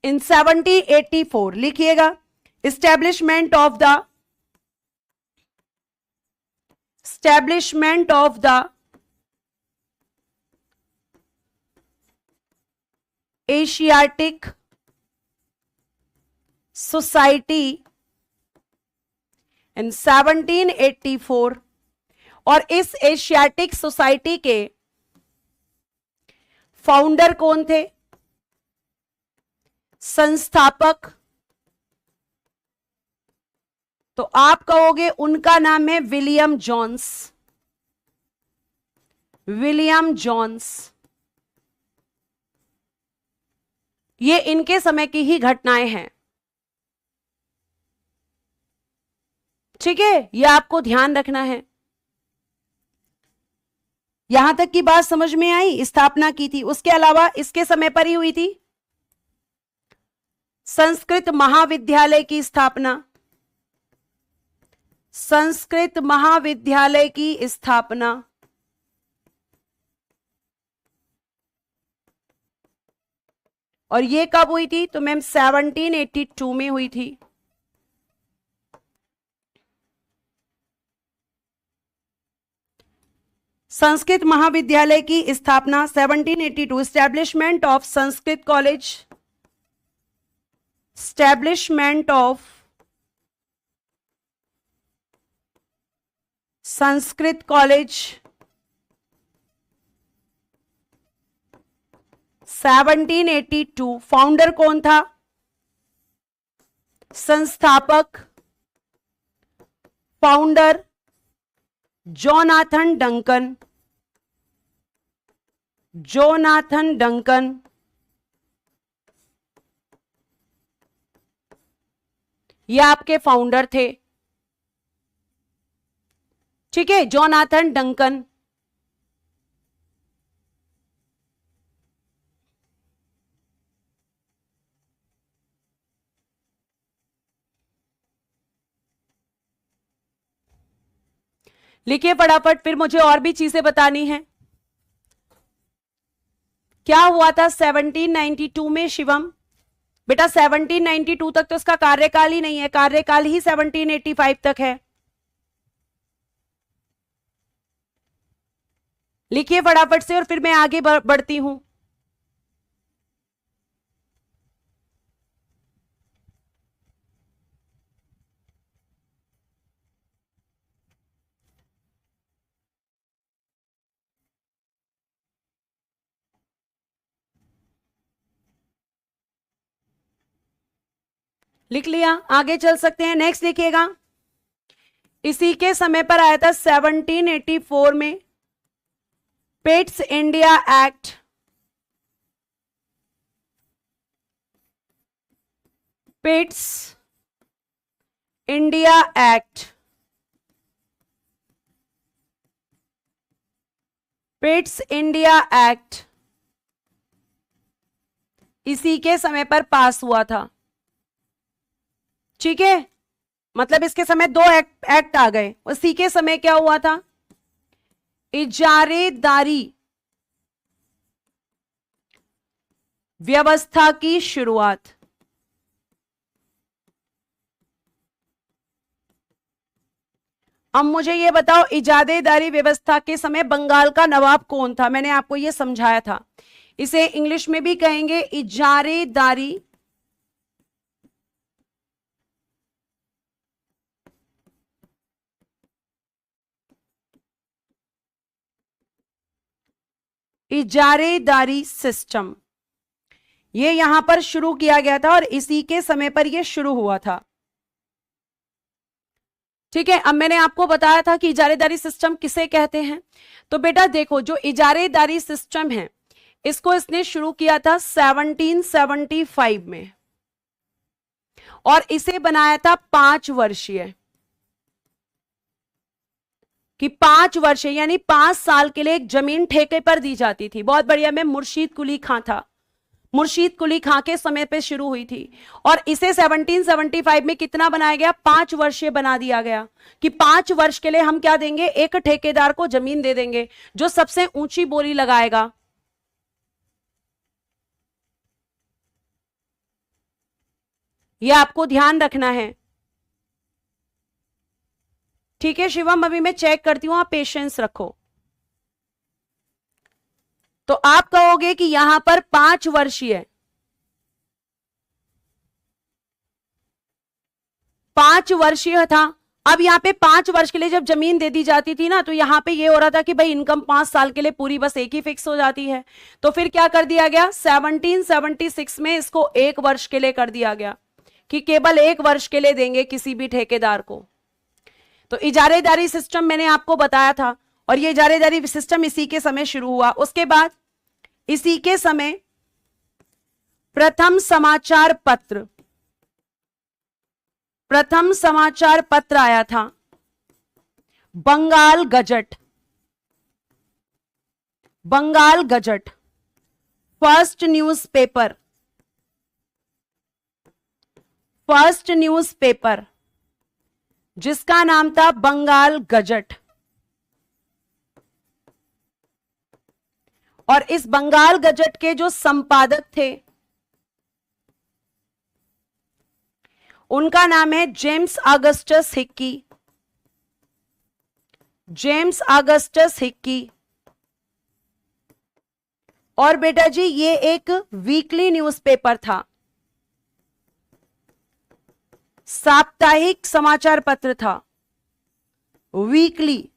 इन 1784 लिखिएगा। establishment of the Asiatic Society in 1784। और इस एशियाटिक सोसाइटी के फाउंडर कौन थे? संस्थापक। तो आप कहोगे उनका नाम है विलियम जोन्स। विलियम जोन्स, ये इनके समय की ही घटनाएं हैं। ठीक है, ये आपको ध्यान रखना है। यहां तक की बात समझ में आई? स्थापना की थी। उसके अलावा इसके समय पर ही हुई थी संस्कृत महाविद्यालय की स्थापना। संस्कृत महाविद्यालय की स्थापना और ये कब हुई थी? तो मैम 1782 में हुई थी। संस्कृत महाविद्यालय की स्थापना 1782। Establishment of Sanskrit college. Establishment of Sanskrit college 1782। Founder कौन था? संस्थापक founder Jonathan Duncan. Jonathan Duncan ये आपके फाउंडर थे। ठीक है, जोनाथन डंकन। लिखिए फटाफट, फिर मुझे और भी चीजें बतानी है। क्या हुआ था 1792 में शिवम? बेटा 1792 तक तो इसका कार्यकाल ही नहीं है, कार्यकाल ही 1785 तक है। लिखिए फटाफट से और फिर मैं आगे बढ़ती हूं। लिख लिया, आगे चल सकते हैं। नेक्स्ट देखिएगा, इसी के समय पर आया था 1784 में Pitt's India act. Pitt's India act. Pitt's India act इसी के समय पर पास हुआ था। ठीक है, मतलब इसके समय दो एक्ट आ गए। उसी के समय क्या हुआ था? इजारेदारी व्यवस्था की शुरुआत। अब मुझे ये बताओ, इजारेदारी व्यवस्था के समय बंगाल का नवाब कौन था? मैंने आपको ये समझाया था। इसे इंग्लिश में भी कहेंगे इजारेदारी इजारेदारी सिस्टम। ये यहां पर शुरू किया गया था और इसी के समय पर यह शुरू हुआ था। ठीक है, अब मैंने आपको बताया था कि इजारेदारी सिस्टम किसे कहते हैं। तो बेटा देखो, जो इजारेदारी सिस्टम है इसको इसने शुरू किया था 1775 में और इसे बनाया था 5 वर्षीय, कि 5 वर्ष यानी 5 साल के लिए एक जमीन ठेके पर दी जाती थी। बहुत बढ़िया, मैं मुर्शीद कुली खां था, मुर्शीद कुली खां के समय पे शुरू हुई थी और इसे 1775 में कितना बनाया गया? 5 वर्षीय बना दिया गया कि 5 वर्ष के लिए हम क्या देंगे? एक ठेकेदार को जमीन दे देंगे जो सबसे ऊंची बोली लगाएगा। यह आपको ध्यान रखना है। ठीक है शिवम, अभी मैं चेक करती हूं, आप पेशेंस रखो। तो आप कहोगे कि यहां पर 5 वर्षीय 5 वर्षीय था। अब यहां पे 5 वर्ष के लिए जब जमीन दे दी जाती थी ना, तो यहां पे ये हो रहा था कि भाई इनकम 5 साल के लिए पूरी बस एक ही फिक्स हो जाती है। तो फिर क्या कर दिया गया? 1776 में इसको 1 वर्ष के लिए कर दिया गया कि केवल 1 वर्ष के लिए देंगे किसी भी ठेकेदार को। तो इजारेदारी सिस्टम मैंने आपको बताया था और ये इजारेदारी सिस्टम इसी के समय शुरू हुआ। उसके बाद इसी के समय प्रथम समाचार पत्र आया था, Bengal gazette. Bengal gazette first newspaper जिसका नाम था बंगाल गजट। और इस बंगाल गजट के जो संपादक थे उनका नाम है James Augustus Hickey. James Augustus Hickey. और बेटा जी ये एक वीकली न्यूज़पेपर था, साप्ताहिक समाचार पत्र था, वीकली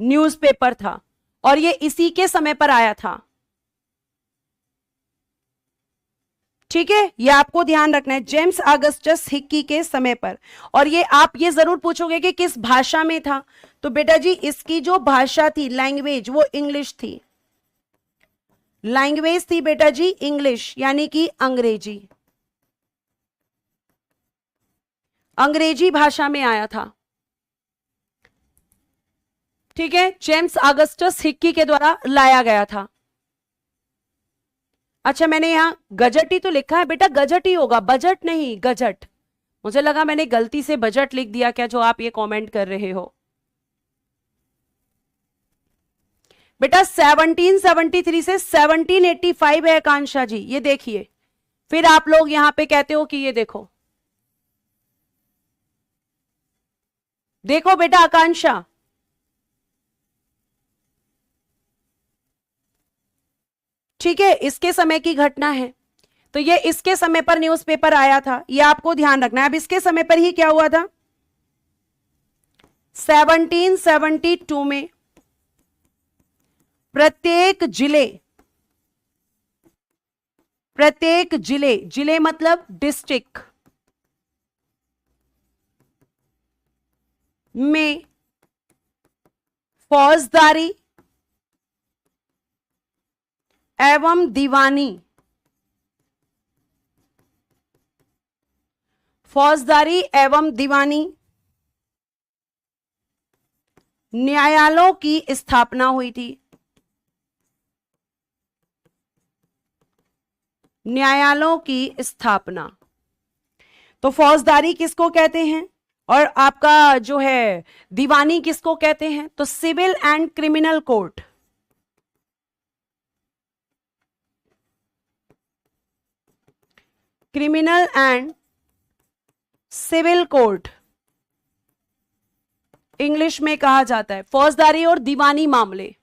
न्यूज़पेपर था और ये इसी के समय पर आया था। ठीक है, ये आपको ध्यान रखना है, जेम्स ऑगस्टस हिक्की के समय पर। और ये आप ये जरूर पूछोगे कि किस भाषा में था, तो बेटा जी इसकी जो भाषा थी, लैंग्वेज, वो इंग्लिश थी। लैंग्वेज थी बेटा जी इंग्लिश, यानी कि अंग्रेजी, अंग्रेजी भाषा में आया था। ठीक है, जेम्स ऑगस्टस हिक्की के द्वारा लाया गया था। अच्छा, मैंने यहां गजट ही तो लिखा है बेटा, गजट ही होगा, बजट नहीं, गजट। मुझे लगा मैंने गलती से बजट लिख दिया क्या, जो आप ये कमेंट कर रहे हो। बेटा 1773 से 1785 है आकांक्षा जी, ये देखिए। फिर आप लोग यहां पे कहते हो कि ये देखो, देखो बेटा आकांक्षा, ठीक है, इसके समय की घटना है, तो ये इसके समय पर न्यूज़पेपर आया था, ये आपको ध्यान रखना है। अब इसके समय पर ही क्या हुआ था, 1772 में प्रत्येक जिले, जिले मतलब डिस्ट्रिक्ट में फौजदारी एवं दीवानी, फौजदारी एवं दीवानी न्यायालयों की स्थापना हुई थी। न्यायालयों की स्थापना, तो फौजदारी किसको कहते हैं और आपका जो है दीवानी किसको कहते हैं, तो civil and criminal court. Criminal and civil court English में कहा जाता है, फौजदारी और दीवानी मामले।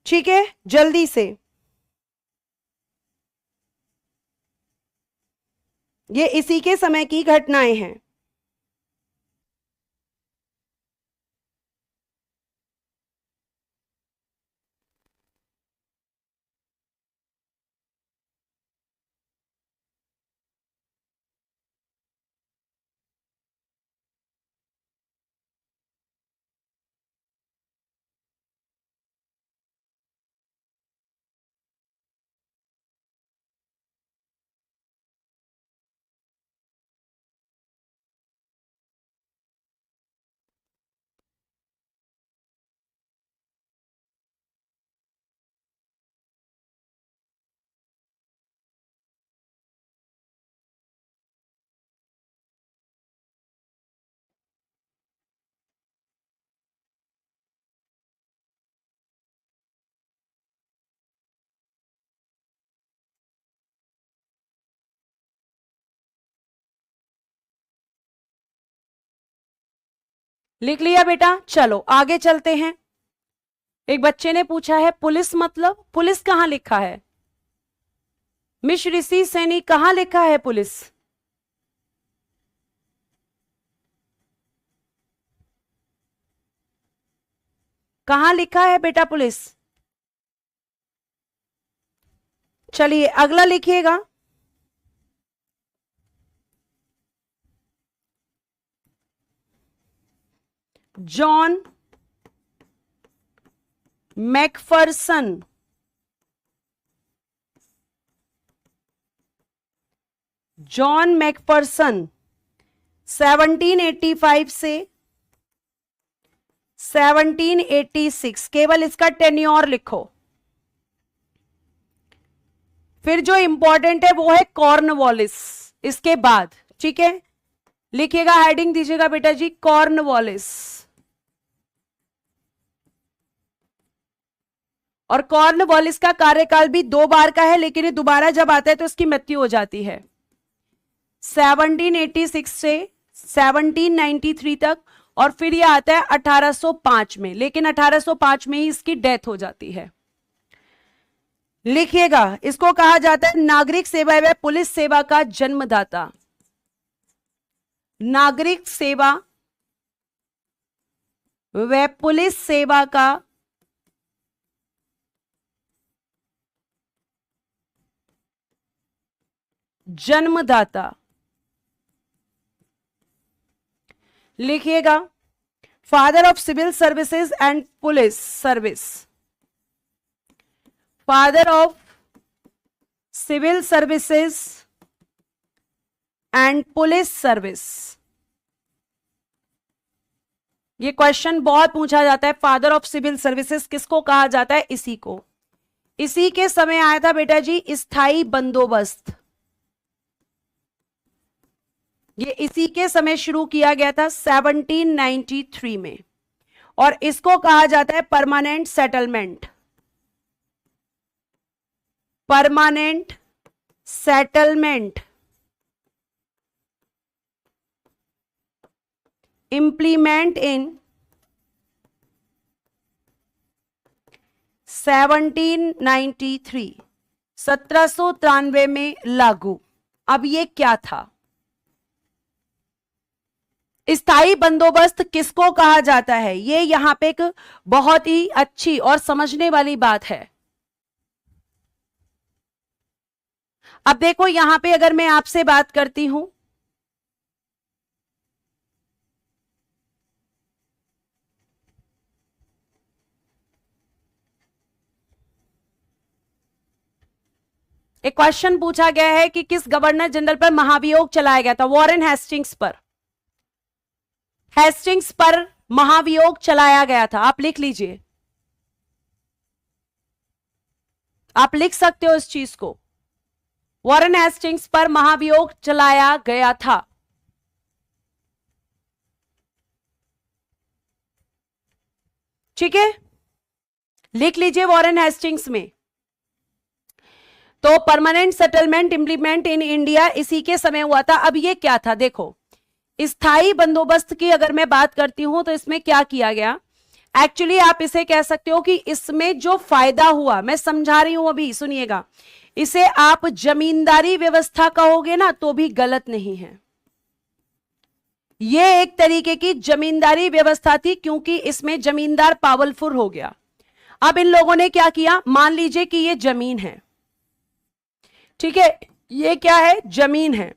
ठीक है, जल्दी से, ये इसी के समय की घटनाएं हैं। लिख लिया बेटा, चलो आगे चलते हैं। एक बच्चे ने पूछा है पुलिस मतलब, पुलिस कहां लिखा है, मिश ऋषि सैनी कहां लिखा है पुलिस, कहां लिखा है बेटा पुलिस। चलिए अगला लिखिएगा, जॉन मैकफरसन, जॉन मैकफरसन 1785 से 1786, केवल इसका टेन्योर लिखो। फिर जो इंपॉर्टेंट है वो है कॉर्नवालिस, इसके बाद, ठीक है, लिखिएगा, हेडिंग दीजिएगा बेटा जी कॉर्नवालिस। और कॉर्नवालिस का कार्यकाल भी 2 बार का है, लेकिन ये दोबारा जब आता है तो इसकी मृत्यु हो जाती है 1786 से 1793 तक, और फिर ये आता है 1805 में, लेकिन 1805 में ही इसकी डेथ हो जाती है। लिखिएगा, इसको कहा जाता है नागरिक सेवा व पुलिस सेवा का जन्मदाता। नागरिक सेवा व पुलिस सेवा का जन्मदाता, लिखिएगा father of civil services and police service, father of civil services and police service. ये क्वेश्चन बहुत पूछा जाता है, फादर ऑफ सिविल सर्विसेज किसको कहा जाता है? इसी को। इसी के समय आया था बेटा जी स्थायी बंदोबस्त, ये इसी के समय शुरू किया गया था 1793 में, और इसको कहा जाता है permanent settlement, permanent settlement implement in 1793, 1793 में लागू। अब ये क्या था? स्थायी बंदोबस्त किसको कहा जाता है? ये यहां पे एक बहुत ही अच्छी और समझने वाली बात है। अब देखो यहां पे अगर मैं आपसे बात करती हूं, एक क्वेश्चन पूछा गया है कि किस गवर्नर जनरल पर महाभियोग चलाया गया था? वॉरेन हेस्टिंग्स पर, हेस्टिंग्स पर महाभियोग चलाया गया था। आप लिख लीजिए, आप लिख सकते हो इस चीज को, वॉरेन हेस्टिंग्स पर महाभियोग चलाया गया था। ठीक है, लिख लीजिए वॉरेन हेस्टिंग्स में। तो permanent settlement implement in India इसी के समय हुआ था। अब ये क्या था? देखो स्थायी बंदोबस्त की अगर मैं बात करती हूं तो इसमें क्या किया गया? एक्चुअली आप इसे कह सकते हो कि इसमें जो फायदा हुआ, मैं समझा रही हूं अभी, सुनिएगा, इसे आप जमींदारी व्यवस्था कहोगे ना तो भी गलत नहीं है। यह एक तरीके की जमींदारी व्यवस्था थी, क्योंकि इसमें जमींदार पावरफुल हो गया। अब इन लोगों ने क्या किया? मान लीजिए कि ये जमीन है, ठीक है, ये क्या है? जमीन है,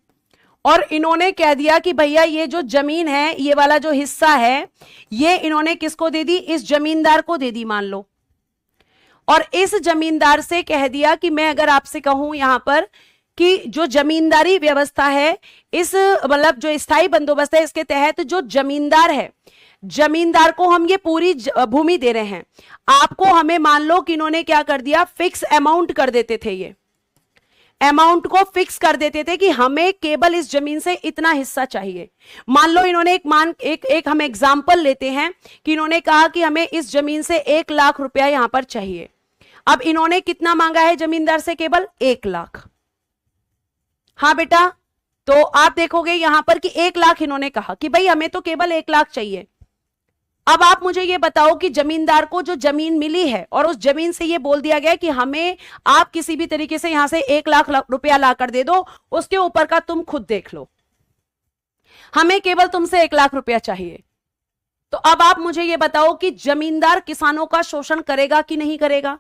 और इन्होंने कह दिया कि भैया ये जो जमीन है, ये वाला जो हिस्सा है, ये इन्होंने किसको दे दी? इस जमींदार को दे दी मान लो। और इस जमींदार से कह दिया कि मैं अगर आपसे कहूं यहां पर कि जो जमींदारी व्यवस्था है, इस मतलब जो स्थायी बंदोबस्त है, इसके तहत जो जमींदार है, जमींदार को हम ये पूरी भूमि दे रहे हैं, आपको हमें मान लो कि इन्होंने क्या कर दिया? फिक्स अमाउंट कर देते थे, ये अमाउंट को फिक्स कर देते थे कि हमें केवल इस जमीन से इतना हिस्सा चाहिए। मान लो इन्होंने एक हम एग्जांपल लेते हैं कि इन्होंने कहा कि हमें इस जमीन से 1 लाख रुपया यहां पर चाहिए। अब इन्होंने कितना मांगा है जमींदार से? केवल 1 लाख। हाँ बेटा, तो आप देखोगे यहां पर कि 1 लाख इन्होंने कहा कि भाई हमें तो केवल 1 लाख चाहिए। अब आप मुझे ये बताओ कि जमींदार को जो जमीन मिली है और उस जमीन से ये बोल दिया गया कि हमें आप किसी भी तरीके से यहां से 1 लाख रुपया ला कर दे दो, उसके ऊपर का तुम खुद देख लो, हमें केवल तुमसे 1 लाख रुपया चाहिए। तो अब आप मुझे ये बताओ कि जमींदार किसानों का शोषण करेगा कि नहीं करेगा?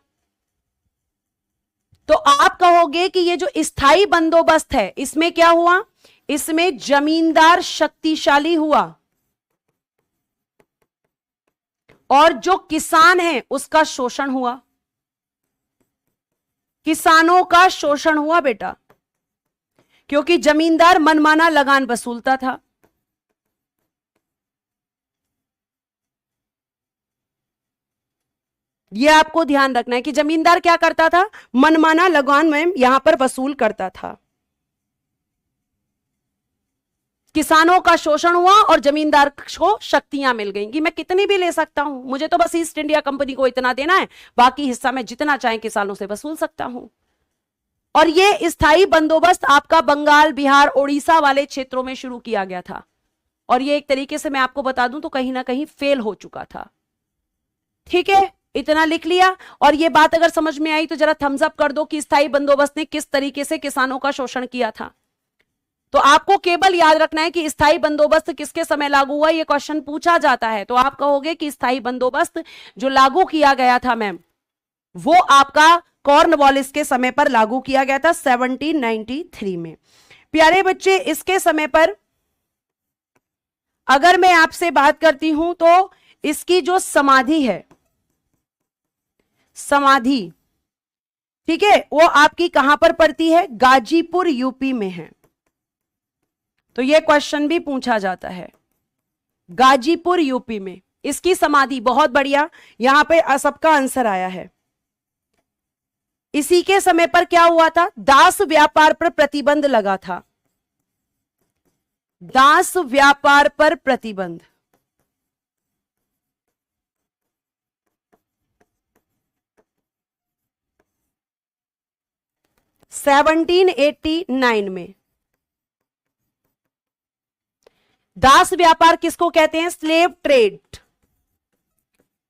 तो आप कहोगे कि ये जो स्थायी बंदोबस्त है, इसमें क्या हुआ? इसमें जमींदार शक्तिशाली हुआ और जो किसान है उसका शोषण हुआ। किसानों का शोषण हुआ बेटा, क्योंकि जमींदार मनमाना लगान वसूलता था। यह आपको ध्यान रखना है कि जमींदार क्या करता था? मनमाना लगान में यहां पर वसूल करता था। किसानों का शोषण हुआ और जमींदार को शक्तियां मिल गई कि मैं कितनी भी ले सकता हूं, मुझे तो बस ईस्ट इंडिया कंपनी को इतना देना है, बाकी हिस्सा मैं जितना चाहे किसानों से वसूल सकता हूं। और यह स्थायी बंदोबस्त आपका बंगाल, बिहार, ओडिशा वाले क्षेत्रों में शुरू किया गया था, और यह एक तरीके से मैं आपको बता दूं तो कहीं ना कहीं फेल हो चुका था। ठीक है, इतना लिख लिया। और यह बात अगर समझ में आई तो जरा थम्स अप कर दो कि स्थायी बंदोबस्त ने किस तरीके से किसानों का शोषण किया था। तो आपको केवल याद रखना है कि स्थायी बंदोबस्त किसके समय लागू हुआ, यह क्वेश्चन पूछा जाता है तो आप कहोगे कि स्थायी बंदोबस्त जो लागू किया गया था मैम, वो आपका कॉर्नवालिस के समय पर लागू किया गया था 1793 में। प्यारे बच्चे, इसके समय पर अगर मैं आपसे बात करती हूं तो इसकी जो समाधि है, समाधि, ठीक है, वो आपकी कहां पर पड़ती है? गाजीपुर यूपी में है। तो ये क्वेश्चन भी पूछा जाता है, गाजीपुर यूपी में इसकी समाधि। बहुत बढ़िया, यहां पे सबका आंसर आया है। इसी के समय पर क्या हुआ था? दास व्यापार पर प्रतिबंध लगा था। दास व्यापार पर प्रतिबंध। (1789) में। दास व्यापार किसको कहते हैं? Slave trade.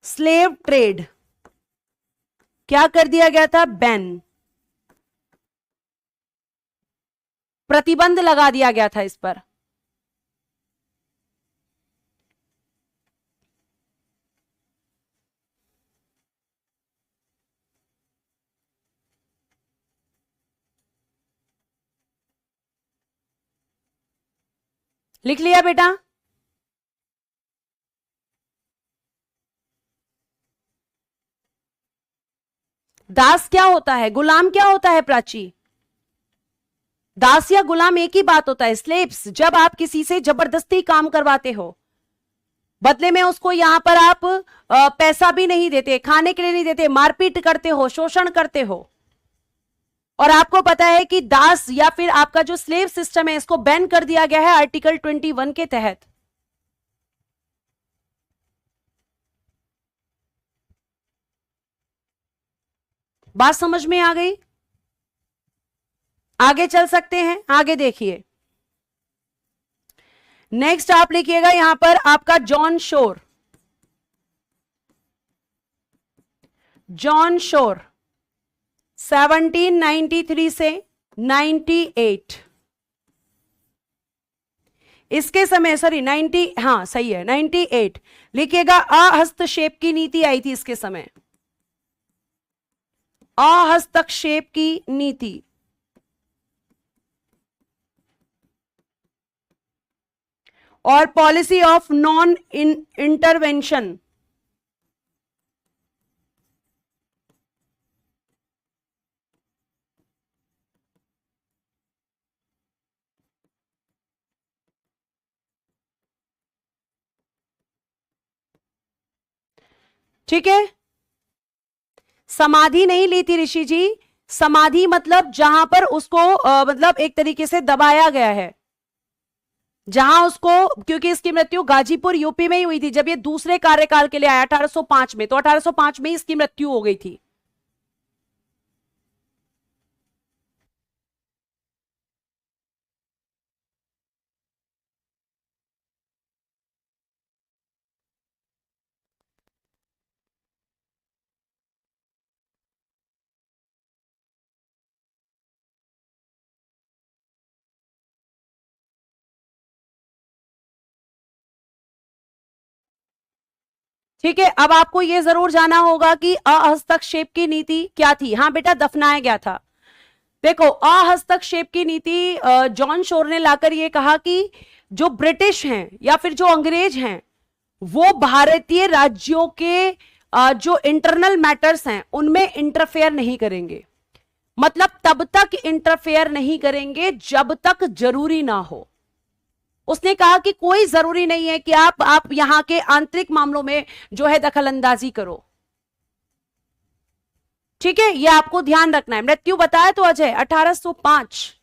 स्लेव ट्रेड क्या कर दिया गया था? बैन, प्रतिबंध लगा दिया गया था इस पर। लिख लिया बेटा? दास क्या होता है? गुलाम क्या होता है प्राची? दास या गुलाम एक ही बात होता है। स्लेव्स, जब आप किसी से जबरदस्ती काम करवाते हो, बदले में उसको यहां पर आप पैसा भी नहीं देते, खाने के लिए नहीं देते, मारपीट करते हो, शोषण करते हो। और आपको पता है कि दास या फिर आपका जो स्लेव सिस्टम है, इसको बैन कर दिया गया है आर्टिकल 21 के तहत। बात समझ में आ गई? आगे चल सकते हैं? आगे देखिए, नेक्स्ट आप लिखिएगा यहां पर आपका जॉन शोर। जॉन शोर 1793 से 98। इसके समय, सॉरी 90, हाँ सही है 98 लिखिएगा। अहस्तक्षेप की नीति आई थी इसके समय। अहस्तक्षेप की नीति। और पॉलिसी ऑफ नॉन इंटरवेंशन। ठीक है, समाधि नहीं ली थी ऋषि जी। समाधि मतलब जहां पर उसको मतलब एक तरीके से दबाया गया है, जहां उसको, क्योंकि इसकी मृत्यु गाजीपुर यूपी में ही हुई थी जब ये दूसरे कार्यकाल के लिए आया 1805 में। तो 1805 में ही इसकी मृत्यु हो गई थी। ठीक है, अब आपको यह जरूर जाना होगा कि अहस्तक्षेप की नीति क्या थी। हाँ बेटा, दफनाया गया था। देखो, अहस्तक्षेप की नीति जॉन शोर ने लाकर यह कहा कि जो ब्रिटिश हैं या फिर जो अंग्रेज हैं, वो भारतीय राज्यों के जो इंटरनल मैटर्स हैं उनमें इंटरफेयर नहीं करेंगे। मतलब तब तक इंटरफेयर नहीं करेंगे जब तक जरूरी ना हो। उसने कहा कि कोई जरूरी नहीं है कि आप यहां के आंतरिक मामलों में जो है दखल अंदाजी करो। ठीक है, यह आपको ध्यान रखना है। मृत्यु बताया तो अजय 1805।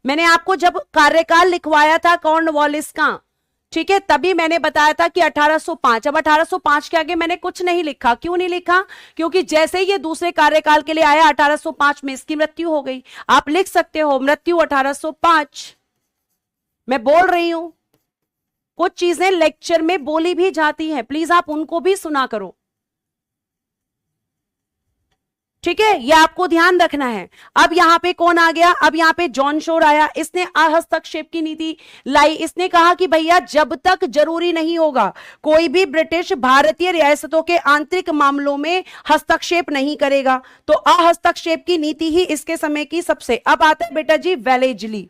मैंने आपको जब कार्यकाल लिखवाया था कॉर्नवालिस का, ठीक है, तभी मैंने बताया था कि 1805। अब 1805 के आगे मैंने कुछ नहीं लिखा। क्यों नहीं लिखा? क्योंकि जैसे ही ये दूसरे कार्यकाल के लिए आया 1805 में इसकी मृत्यु हो गई। आप लिख सकते हो मृत्यु 1805। मैं बोल रही हूं, कुछ चीजें लेक्चर में बोली भी जाती हैं, प्लीज आप उनको भी सुना करो। ठीक है, ये आपको ध्यान रखना है। अब यहां पे कौन आ गया, अब यहां पे जॉन शोर आया, इसने हस्तक्षेप की नीति लाई। इसने कहा कि भैया जब तक जरूरी नहीं होगा कोई भी ब्रिटिश भारतीय रियासतों के आंतरिक मामलों में हस्तक्षेप नहीं करेगा, तो अहस्तक्षेप की नीति ही इसके समय की सबसे। अब आता है बेटा जी वेलेजली।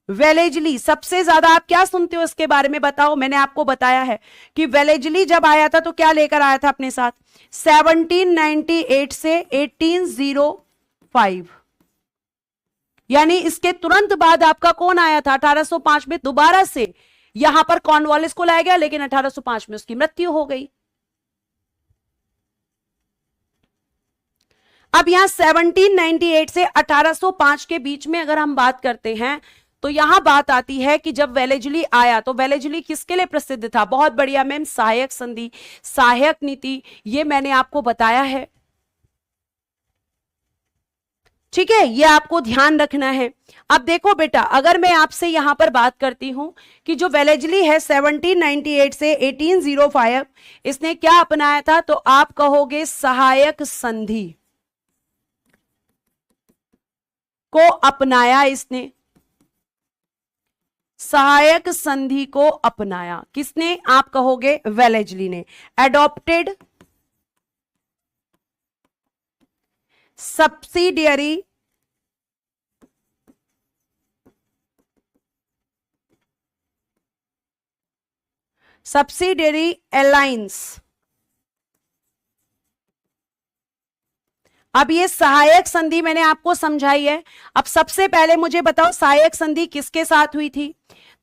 वेलेजली सबसे ज्यादा आप क्या सुनते हो इसके बारे में बताओ। मैंने आपको बताया है कि वेलेजली जब आया था तो क्या लेकर आया था अपने साथ, 1798 से 1805, यानी इसके तुरंत बाद आपका कौन आया था, 1805 में दोबारा से यहां पर कॉर्नवालिस को लाया गया, लेकिन 1805 में उसकी मृत्यु हो गई। अब यहां 1798 से 1805 के बीच में अगर हम बात करते हैं तो यहां बात आती है कि जब वेलेजली आया तो वेलेजली किसके लिए प्रसिद्ध था, बहुत बढ़िया मैम, सहायक संधि, सहायक नीति, ये मैंने आपको बताया है। ठीक है, ये आपको ध्यान रखना है। अब देखो बेटा, अगर मैं आपसे यहां पर बात करती हूं कि जो वेलेजली है 1798 से 1805, इसने क्या अपनाया था, तो आप कहोगे सहायक संधि को अपनाया इसने, सहायक संधि को अपनाया। किसने, आप कहोगे वेलेजली ने। Adopted subsidiary alliance. अब ये सहायक संधि मैंने आपको समझाई है। अब सबसे पहले मुझे बताओ सहायक संधि किसके साथ हुई थी,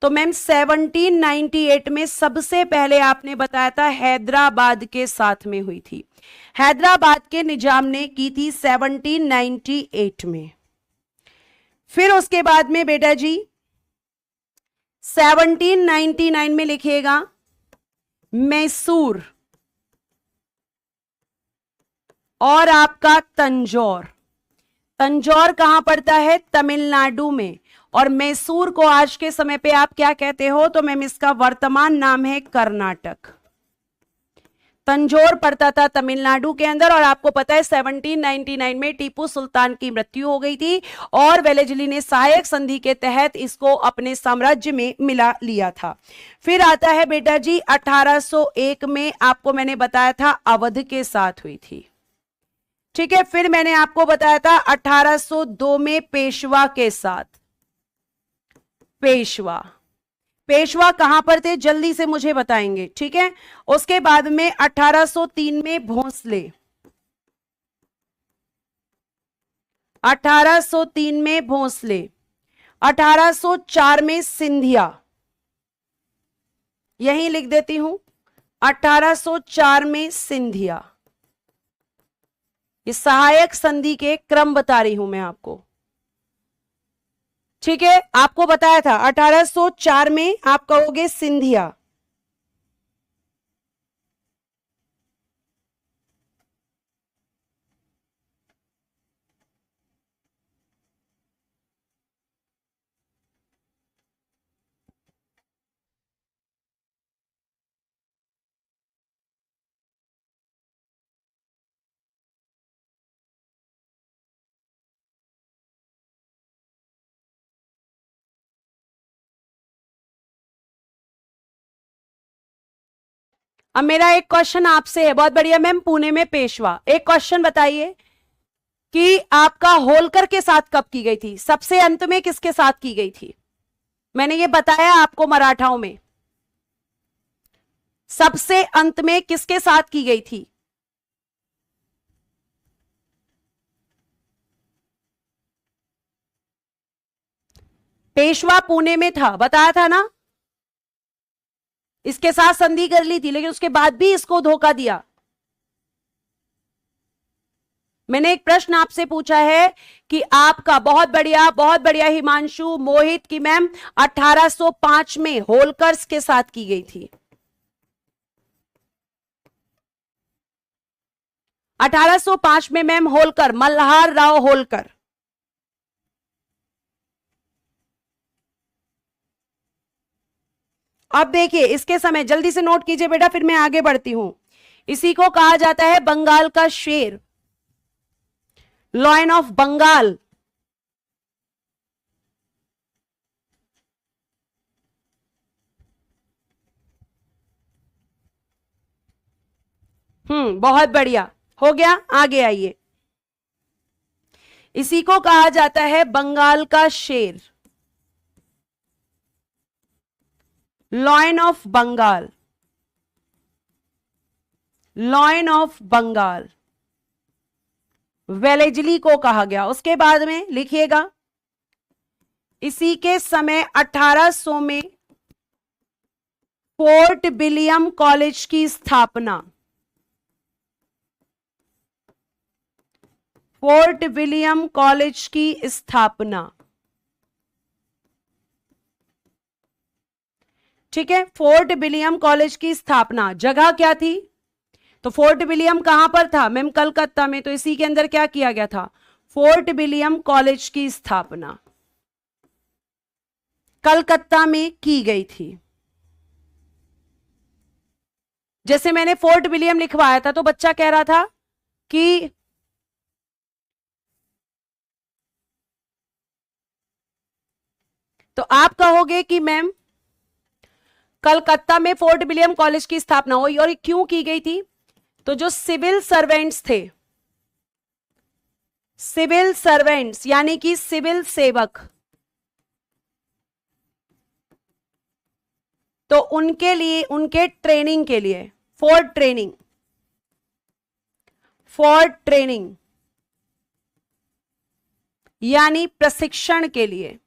तो मैम 1798 में सबसे पहले आपने बताया था हैदराबाद के साथ में हुई थी। हैदराबाद के निजाम ने की थी 1798 में। फिर उसके बाद में बेटा जी 1799 में लिखिएगा मैसूर और आपका तंजौर। तंजौर कहां पड़ता है, तमिलनाडु में, और मैसूर को आज के समय पे आप क्या कहते हो, तो मैम इसका वर्तमान नाम है कर्नाटक। तंजौर पड़ता था तमिलनाडु के अंदर, और आपको पता है 1799 में टीपू सुल्तान की मृत्यु हो गई थी और वेलेजली ने सहायक संधि के तहत इसको अपने साम्राज्य में मिला लिया था। फिर आता है बेटा जी 1801 में, आपको मैंने बताया था अवध के साथ हुई थी। ठीक है, फिर मैंने आपको बताया था 1802 में पेशवा के साथ। पेशवा, पेशवा कहां पर थे, जल्दी से मुझे बताएंगे। ठीक है, उसके बाद में 1803 में भोंसले, 1803 में भोंसले, 1804 में सिंधिया, यहीं लिख देती हूं 1804 में सिंधिया। ये सहायक संधि के क्रम बता रही हूं मैं आपको। ठीक है, आपको बताया था 1804 में आप कहोगे सिंधिया। अब मेरा एक क्वेश्चन आपसे है, बहुत बढ़िया मैम, पुणे में पेशवा। एक क्वेश्चन बताइए कि आपका होलकर के साथ कब की गई थी, सबसे अंत में किसके साथ की गई थी। मैंने ये बताया आपको मराठाओं में, सबसे अंत में किसके साथ की गई थी। पेशवा पुणे में था, बताया था ना, इसके साथ संधि कर ली थी, लेकिन उसके बाद भी इसको धोखा दिया। मैंने एक प्रश्न आपसे पूछा है कि आपका, बहुत बढ़िया हिमांशु, मोहित, की मैम 1805 में होलकर्स के साथ की गई थी। 1805 में मैम होलकर, मल्हार राव होलकर। अब देखिए इसके समय, जल्दी से नोट कीजिए बेटा, फिर मैं आगे बढ़ती हूं। इसी को कहा जाता है बंगाल का शेर। लॉयन ऑफ बंगाल, बहुत बढ़िया, हो गया। आगे आइए। इसी को कहा जाता है बंगाल का शेर, lion of Bengal, lion of Bengal Wellesley को कहा गया। उसके बाद में लिखिएगा, इसी के समय 1800 में फोर्ट विलियम कॉलेज की स्थापना, फोर्ट विलियम कॉलेज की स्थापना, ठीक है। फोर्ट विलियम कॉलेज की स्थापना, जगह क्या थी? तो फोर्ट विलियम कहां पर था मैम? कलकत्ता में। तो इसी के अंदर क्या किया गया था? फोर्ट विलियम कॉलेज की स्थापना कलकत्ता में की गई थी। जैसे मैंने फोर्ट विलियम लिखवाया था तो बच्चा कह रहा था कि तो आप कहोगे कि मैम कलकत्ता में फोर्ट विलियम कॉलेज की स्थापना हुई, और क्यों की गई थी? तो जो सिविल सर्वेंट्स थे, सिविल सर्वेंट्स यानी कि सिविल सेवक, तो उनके लिए, उनके ट्रेनिंग के लिए, फॉर ट्रेनिंग, फॉर ट्रेनिंग यानी प्रशिक्षण के लिए।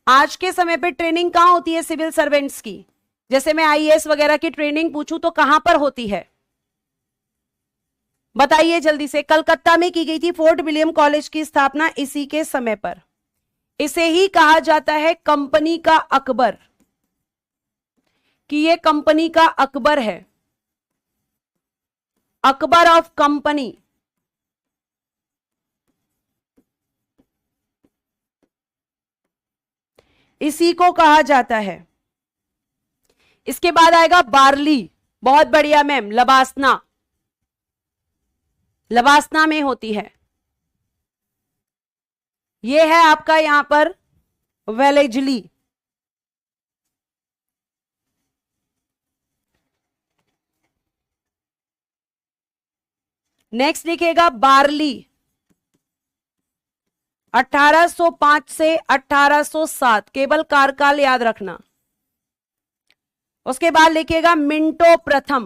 आज के समय पे ट्रेनिंग कहां होती है सिविल सर्वेंट्स की? जैसे मैं आईएएस वगैरह की ट्रेनिंग पूछूं तो कहां पर होती है? बताइए जल्दी से। कलकत्ता में की गई थी फोर्ट विलियम कॉलेज की स्थापना इसी के समय पर। इसे ही कहा जाता है कंपनी का अकबर, कि ये कंपनी का अकबर है, अकबर ऑफ कंपनी। इसी को कहा जाता है। इसके बाद आएगा बार्ली, बहुत बढ़िया मैम, लबासना, लबासना में होती है। यह है आपका यहां पर वेलेजली। नेक्स्ट लिखेगा बार्ली, 1805 से 1807, केवल कार्यकाल याद रखना। उसके बाद लिखेगा मिंटो प्रथम,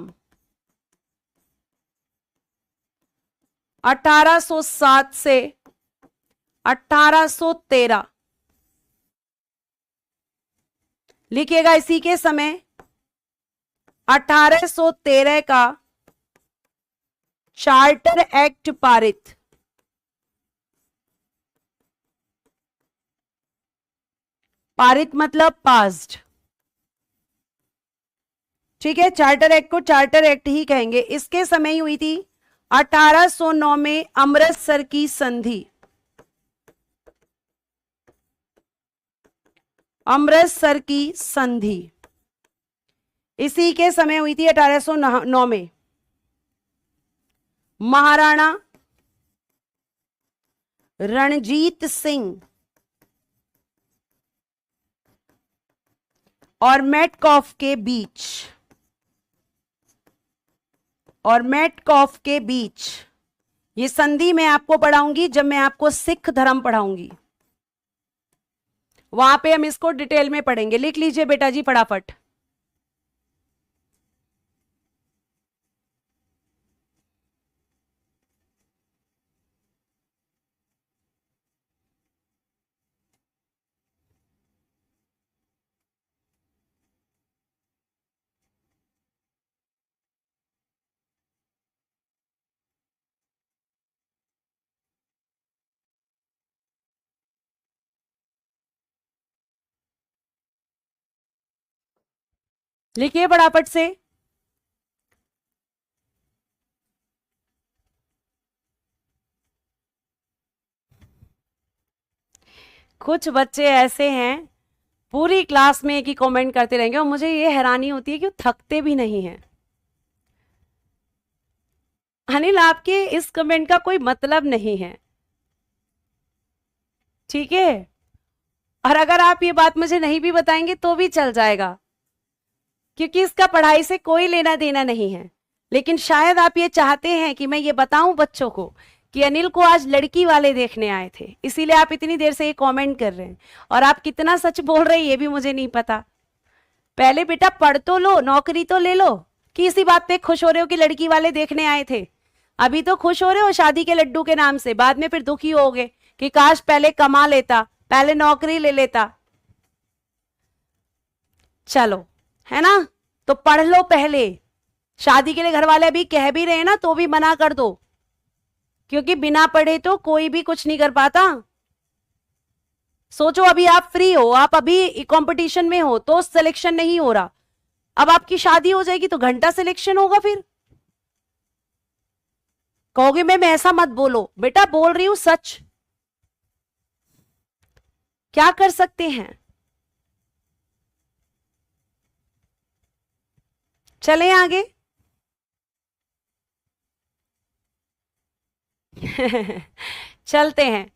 1807 से 1813। लिखिएगा इसी के समय 1813 का चार्टर एक्ट पारित, पारित मतलब पास्ड, ठीक है। चार्टर एक्ट को चार्टर एक्ट ही कहेंगे। इसके समय ही हुई थी 1809 में अमृतसर की संधि, अमृतसर की संधि इसी के समय हुई थी 1809 में। महाराणा रणजीत सिंह और मेटकॉफ के बीच, और मेटकॉफ के बीच, ये संधि मैं आपको पढ़ाऊंगी जब मैं आपको सिख धर्म पढ़ाऊंगी, वहां पे हम इसको डिटेल में पढ़ेंगे। लिख लीजिए बेटा जी फटाफट। लिखिए फटाफट से। कुछ बच्चे ऐसे हैं पूरी क्लास में एक ही कमेंट करते रहेंगे और मुझे ये हैरानी होती है कि वो थकते भी नहीं हैं। अनिल, आपके इस कमेंट का कोई मतलब नहीं है, ठीक है? और अगर आप ये बात मुझे नहीं भी बताएंगे तो भी चल जाएगा, क्योंकि इसका पढ़ाई से कोई लेना देना नहीं है। लेकिन शायद आप ये चाहते हैं कि मैं ये बताऊं बच्चों को कि अनिल को आज लड़की वाले देखने आए थे, इसीलिए आप इतनी देर से ये कमेंट कर रहे हैं। और आप कितना सच बोल रहे हैं ये भी मुझे नहीं पता। पहले बेटा पढ़ तो लो, नौकरी तो ले लो, कि इसी बात पे खुश हो रहे हो कि लड़की वाले देखने आए थे। अभी तो खुश हो रहे हो शादी के लड्डू के नाम से, बाद में फिर दुखी होगे कि काश पहले कमा लेता, पहले नौकरी ले लेता। चलो, है ना? तो पढ़ लो पहले। शादी के लिए घर वाले अभी कह भी रहे हैं ना, तो भी मना कर दो, क्योंकि बिना पढ़े तो कोई भी कुछ नहीं कर पाता। सोचो, अभी आप फ्री हो, आप अभी कंपटीशन में हो तो सिलेक्शन नहीं हो रहा, अब आपकी शादी हो जाएगी तो घंटा सिलेक्शन होगा। फिर कहोगे मैं ऐसा मत बोलो, बेटा बोल रही हूं सच। क्या कर सकते हैं? चलें आगे। चलते हैं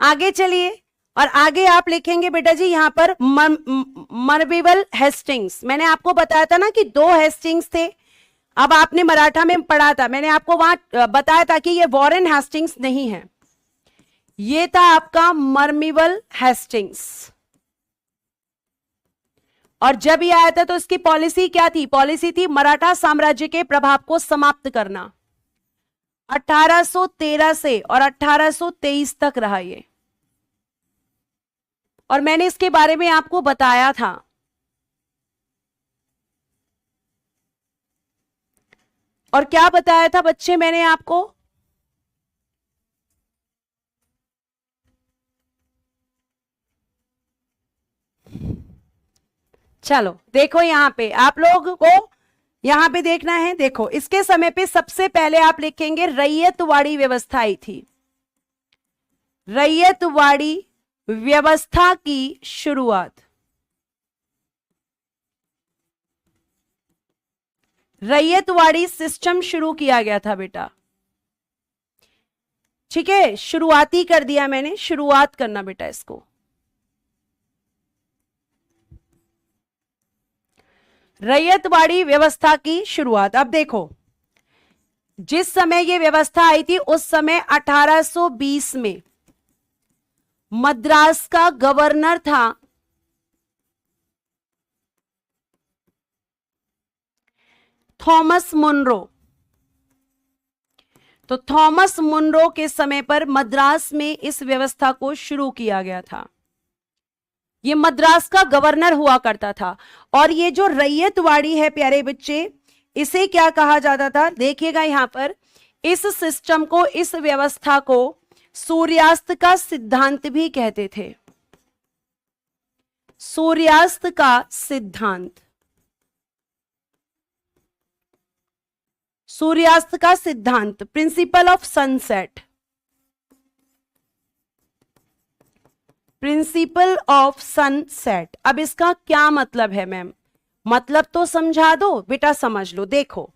आगे, चलिए। और आगे आप लिखेंगे बेटा जी यहां पर मर्विबल हेस्टिंग्स। मैंने आपको बताया था ना कि 2 हेस्टिंग्स थे। अब आपने मराठा में पढ़ा था, मैंने आपको वहां बताया था कि ये वॉरेन हेस्टिंग्स नहीं है, ये था आपका मर्विबल हेस्टिंग्स। और जब ये आया था तो इसकी पॉलिसी क्या थी? पॉलिसी थी मराठा साम्राज्य के प्रभाव को समाप्त करना। 1813 से और 1823 तक रहा ये, और मैंने इसके बारे में आपको बताया था। और क्या बताया था बच्चे मैंने आपको? चलो देखो, यहां पे आप लोग को यहां पे देखना है। देखो, इसके समय पे सबसे पहले आप लिखेंगे रैयतवाड़ी व्यवस्था आई थी। रैयतवाड़ी व्यवस्था की शुरुआत, रैयतवाड़ी सिस्टम शुरू किया गया था बेटा, ठीक है? शुरुआती कर दिया मैंने, शुरुआत करना बेटा इसको। रैयतवाड़ी व्यवस्था की शुरुआत। अब देखो, जिस समय ये व्यवस्था आई थी उस समय 1820 में मद्रास का गवर्नर था थॉमस मुनरो। तो थॉमस मुनरो के समय पर मद्रास में इस व्यवस्था को शुरू किया गया था। ये मद्रास का गवर्नर हुआ करता था। और ये जो रैयतवाड़ी है प्यारे बच्चे, इसे क्या कहा जाता था? देखिएगा यहां पर, इस सिस्टम को, इस व्यवस्था को सूर्यास्त का सिद्धांत भी कहते थे। सूर्यास्त का सिद्धांत, सूर्यास्त का सिद्धांत, principle of sunset, principle of sunset. अब इसका क्या मतलब है मैम? मतलब तो समझा दो बेटा, समझ लो। देखो,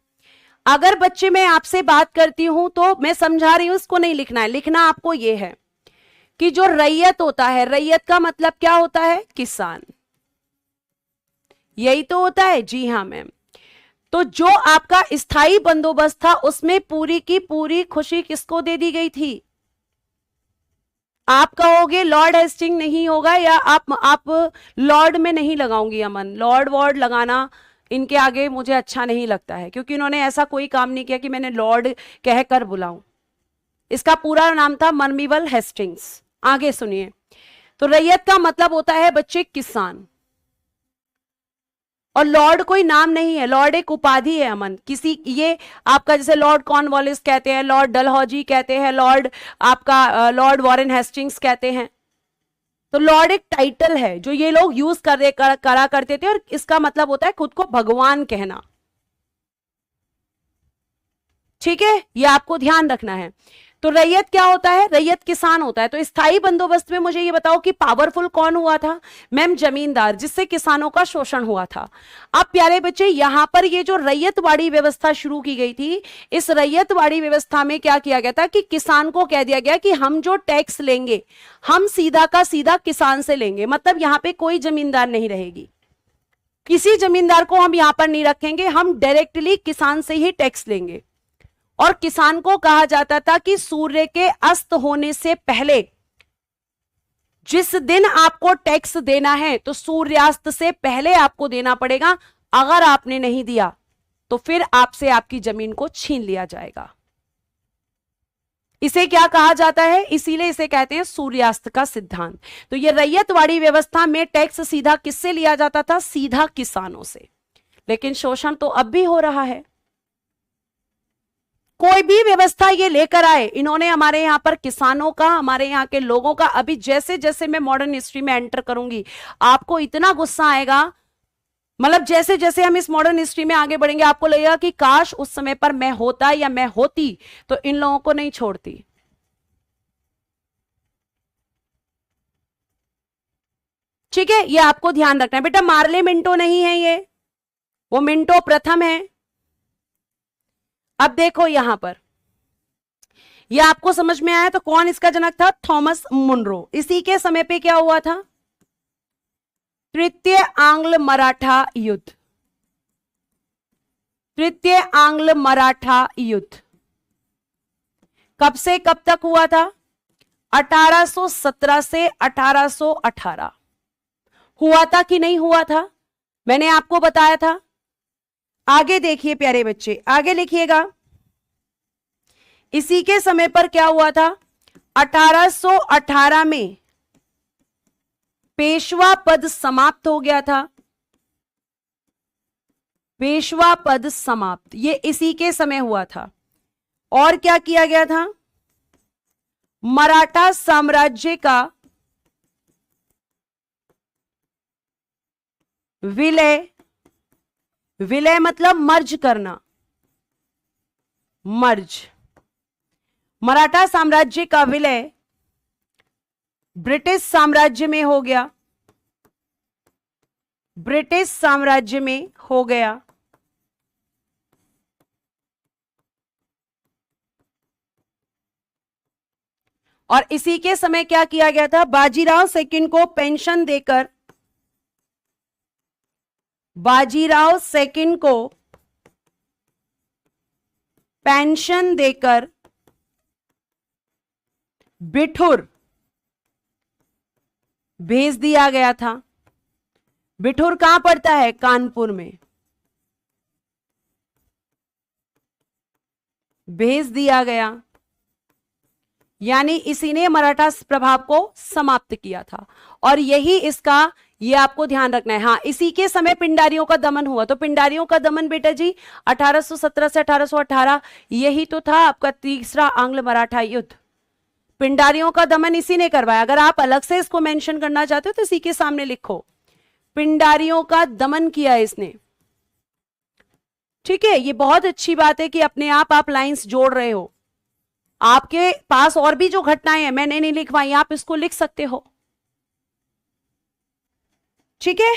अगर बच्चे मैं आपसे बात करती हूं तो मैं समझा रही हूं, इसको नहीं लिखना है। लिखना आपको यह है कि जो रैयत होता है, रैयत का मतलब क्या होता है? किसान। यही तो होता है। जी हाँ मैम। तो जो आपका स्थायी बंदोबस्त था उसमें पूरी की पूरी खुशी किसको दे दी गई थी? आप कहोगे लॉर्ड हेस्टिंग नहीं होगा, या आप लॉर्ड में नहीं लगाऊंगी अमन, लॉर्ड वॉर्ड लगाना इनके आगे मुझे अच्छा नहीं लगता है, क्योंकि इन्होंने ऐसा कोई काम नहीं किया कि मैंने लॉर्ड कहकर बुलाऊं। इसका पूरा नाम था मर्विबल हेस्टिंग्स। आगे सुनिए। तो रैयत का मतलब होता है बच्चे किसान, और लॉर्ड कोई नाम नहीं है, लॉर्ड एक उपाधि है अमन। किसी, ये आपका जैसे लॉर्ड कॉर्नवालिस कहते हैं, लॉर्ड डलहौजी कहते हैं, लॉर्ड आपका लॉर्ड वॉरेन हेस्टिंग्स कहते हैं। तो लॉर्ड एक टाइटल है जो ये लोग यूज करा करते थे, और इसका मतलब होता है खुद को भगवान कहना। ठीक है, ये आपको ध्यान रखना है। तो रैयत क्या होता है? रैयत किसान होता है। तो स्थायी बंदोबस्त में मुझे ये बताओ कि पावरफुल कौन हुआ था? मैम जमींदार, जिससे किसानों का शोषण हुआ था। अब प्यारे बच्चे यहां पर ये जो रैयतवाड़ी व्यवस्था शुरू की गई थी, इस रैयतवाड़ी व्यवस्था में क्या किया गया था कि किसान को कह दिया गया कि हम जो टैक्स लेंगे हम सीधा का सीधा किसान से लेंगे। मतलब यहां पे कोई जमींदार नहीं रहेगी, किसी जमींदार को हम यहां पर नहीं रखेंगे, हम डायरेक्टली किसान से ही टैक्स लेंगे। और किसान को कहा जाता था कि सूर्य के अस्त होने से पहले जिस दिन आपको टैक्स देना है तो सूर्यास्त से पहले आपको देना पड़ेगा। अगर आपने नहीं दिया तो फिर आपसे आपकी जमीन को छीन लिया जाएगा। इसे क्या कहा जाता है? इसीलिए इसे कहते हैं सूर्यास्त का सिद्धांत। तो यह रैयतवाड़ी व्यवस्था में टैक्स सीधा किससे लिया जाता था? सीधा किसानों से। लेकिन शोषण तो अब भी हो रहा है। कोई भी व्यवस्था ये लेकर आए, इन्होंने हमारे यहां पर किसानों का, हमारे यहां के लोगों का, अभी जैसे जैसे मैं मॉडर्न हिस्ट्री में एंटर करूंगी आपको इतना गुस्सा आएगा। मतलब जैसे जैसे हम इस मॉडर्न हिस्ट्री में आगे बढ़ेंगे आपको लगेगा कि काश उस समय पर मैं होता या मैं होती तो इन लोगों को नहीं छोड़ती। ठीक है, ये आपको ध्यान रखना है बेटा। मार्ले मिंटो नहीं है ये, वो मिंटो प्रथम है। अब देखो यहां पर, ये आपको समझ में आया? तो कौन इसका जनक था? Thomas Munro. इसी के समय पे क्या हुआ था? तृतीय आंग्ल मराठा युद्ध। तृतीय आंग्ल मराठा युद्ध कब से कब तक हुआ था? 1817 से 1818 हुआ था कि नहीं हुआ था? मैंने आपको बताया था। आगे देखिए प्यारे बच्चे, आगे लिखिएगा। इसी के समय पर क्या हुआ था? 1818 में पेशवा पद समाप्त हो गया था। पेशवा पद समाप्त, ये इसी के समय हुआ था। और क्या किया गया था? मराठा साम्राज्य का विलय। विलय मतलब मर्ज करना, मर्ज। मराठा साम्राज्य का विलय ब्रिटिश साम्राज्य में हो गया। ब्रिटिश साम्राज्य में हो गया। और इसी के समय क्या किया गया था? बाजीराव सेकंड को पेंशन देकर, बाजीराव सेकंड को पेंशन देकर बिठूर भेज दिया गया था। बिठूर कहां पड़ता है? कानपुर में। भेज दिया गया, यानी इसी ने मराठा प्रभाव को समाप्त किया था। और यही इसका, ये आपको ध्यान रखना है। हाँ, इसी के समय पिंडारियों का दमन हुआ। तो पिंडारियों का दमन बेटा जी 1817 से 1818, यही तो था आपका तीसरा आंग्ल मराठा युद्ध। पिंडारियों का दमन इसी ने करवाया। अगर आप अलग से इसको मेंशन करना चाहते हो तो इसी के सामने लिखो, पिंडारियों का दमन किया इसने। ठीक है, ये बहुत अच्छी बात है कि अपने आप लाइंस जोड़ रहे हो। आपके पास और भी जो घटनाएं हैं मैंने नहीं लिखवाई, आप इसको लिख सकते हो। ठीक है,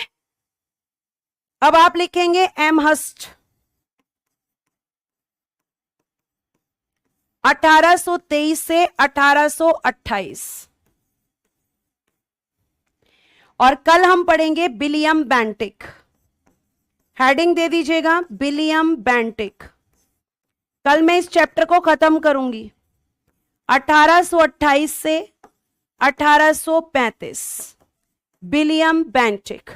अब आप लिखेंगे एमहर्स्ट 1823 से 1828। और कल हम पढ़ेंगे विलियम बेंटिक। हेडिंग दे दीजिएगा विलियम बेंटिक। कल मैं इस चैप्टर को खत्म करूंगी। 1828 से 1835 विलियम बेंटिक।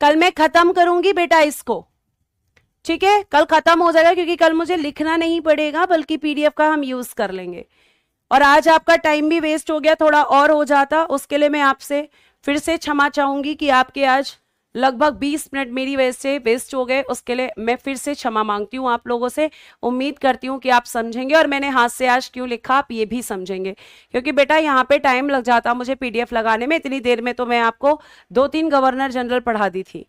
कल मैं खत्म करूंगी बेटा इसको। ठीक है, कल खत्म हो जाएगा क्योंकि कल मुझे लिखना नहीं पड़ेगा बल्कि पीडीएफ का हम यूज कर लेंगे। और आज आपका टाइम भी वेस्ट हो गया, थोड़ा और हो जाता, उसके लिए मैं आपसे फिर से क्षमा चाहूंगी कि आपके आज लगभग 20 मिनट मेरी वजह से वेस्ट हो गए, उसके लिए मैं फिर से क्षमा मांगती हूँ आप लोगों से। उम्मीद करती हूँ कि आप समझेंगे, और मैंने हाथ से आज क्यों लिखा आप ये भी समझेंगे, क्योंकि बेटा यहाँ पे टाइम लग जाता मुझे पीडीएफ लगाने में। इतनी देर में तो मैं आपको 2-3 गवर्नर जनरल पढ़ा दी थी।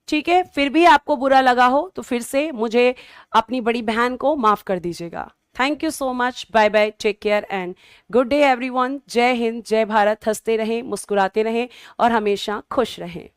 ठीक है, फिर भी आपको बुरा लगा हो तो फिर से मुझे अपनी बड़ी बहन को माफ कर दीजिएगा। Thank you so much, bye bye, take care and good day everyone. जय हिंद, जय भारत। हंसते रहें, मुस्कुराते रहें और हमेशा खुश रहें।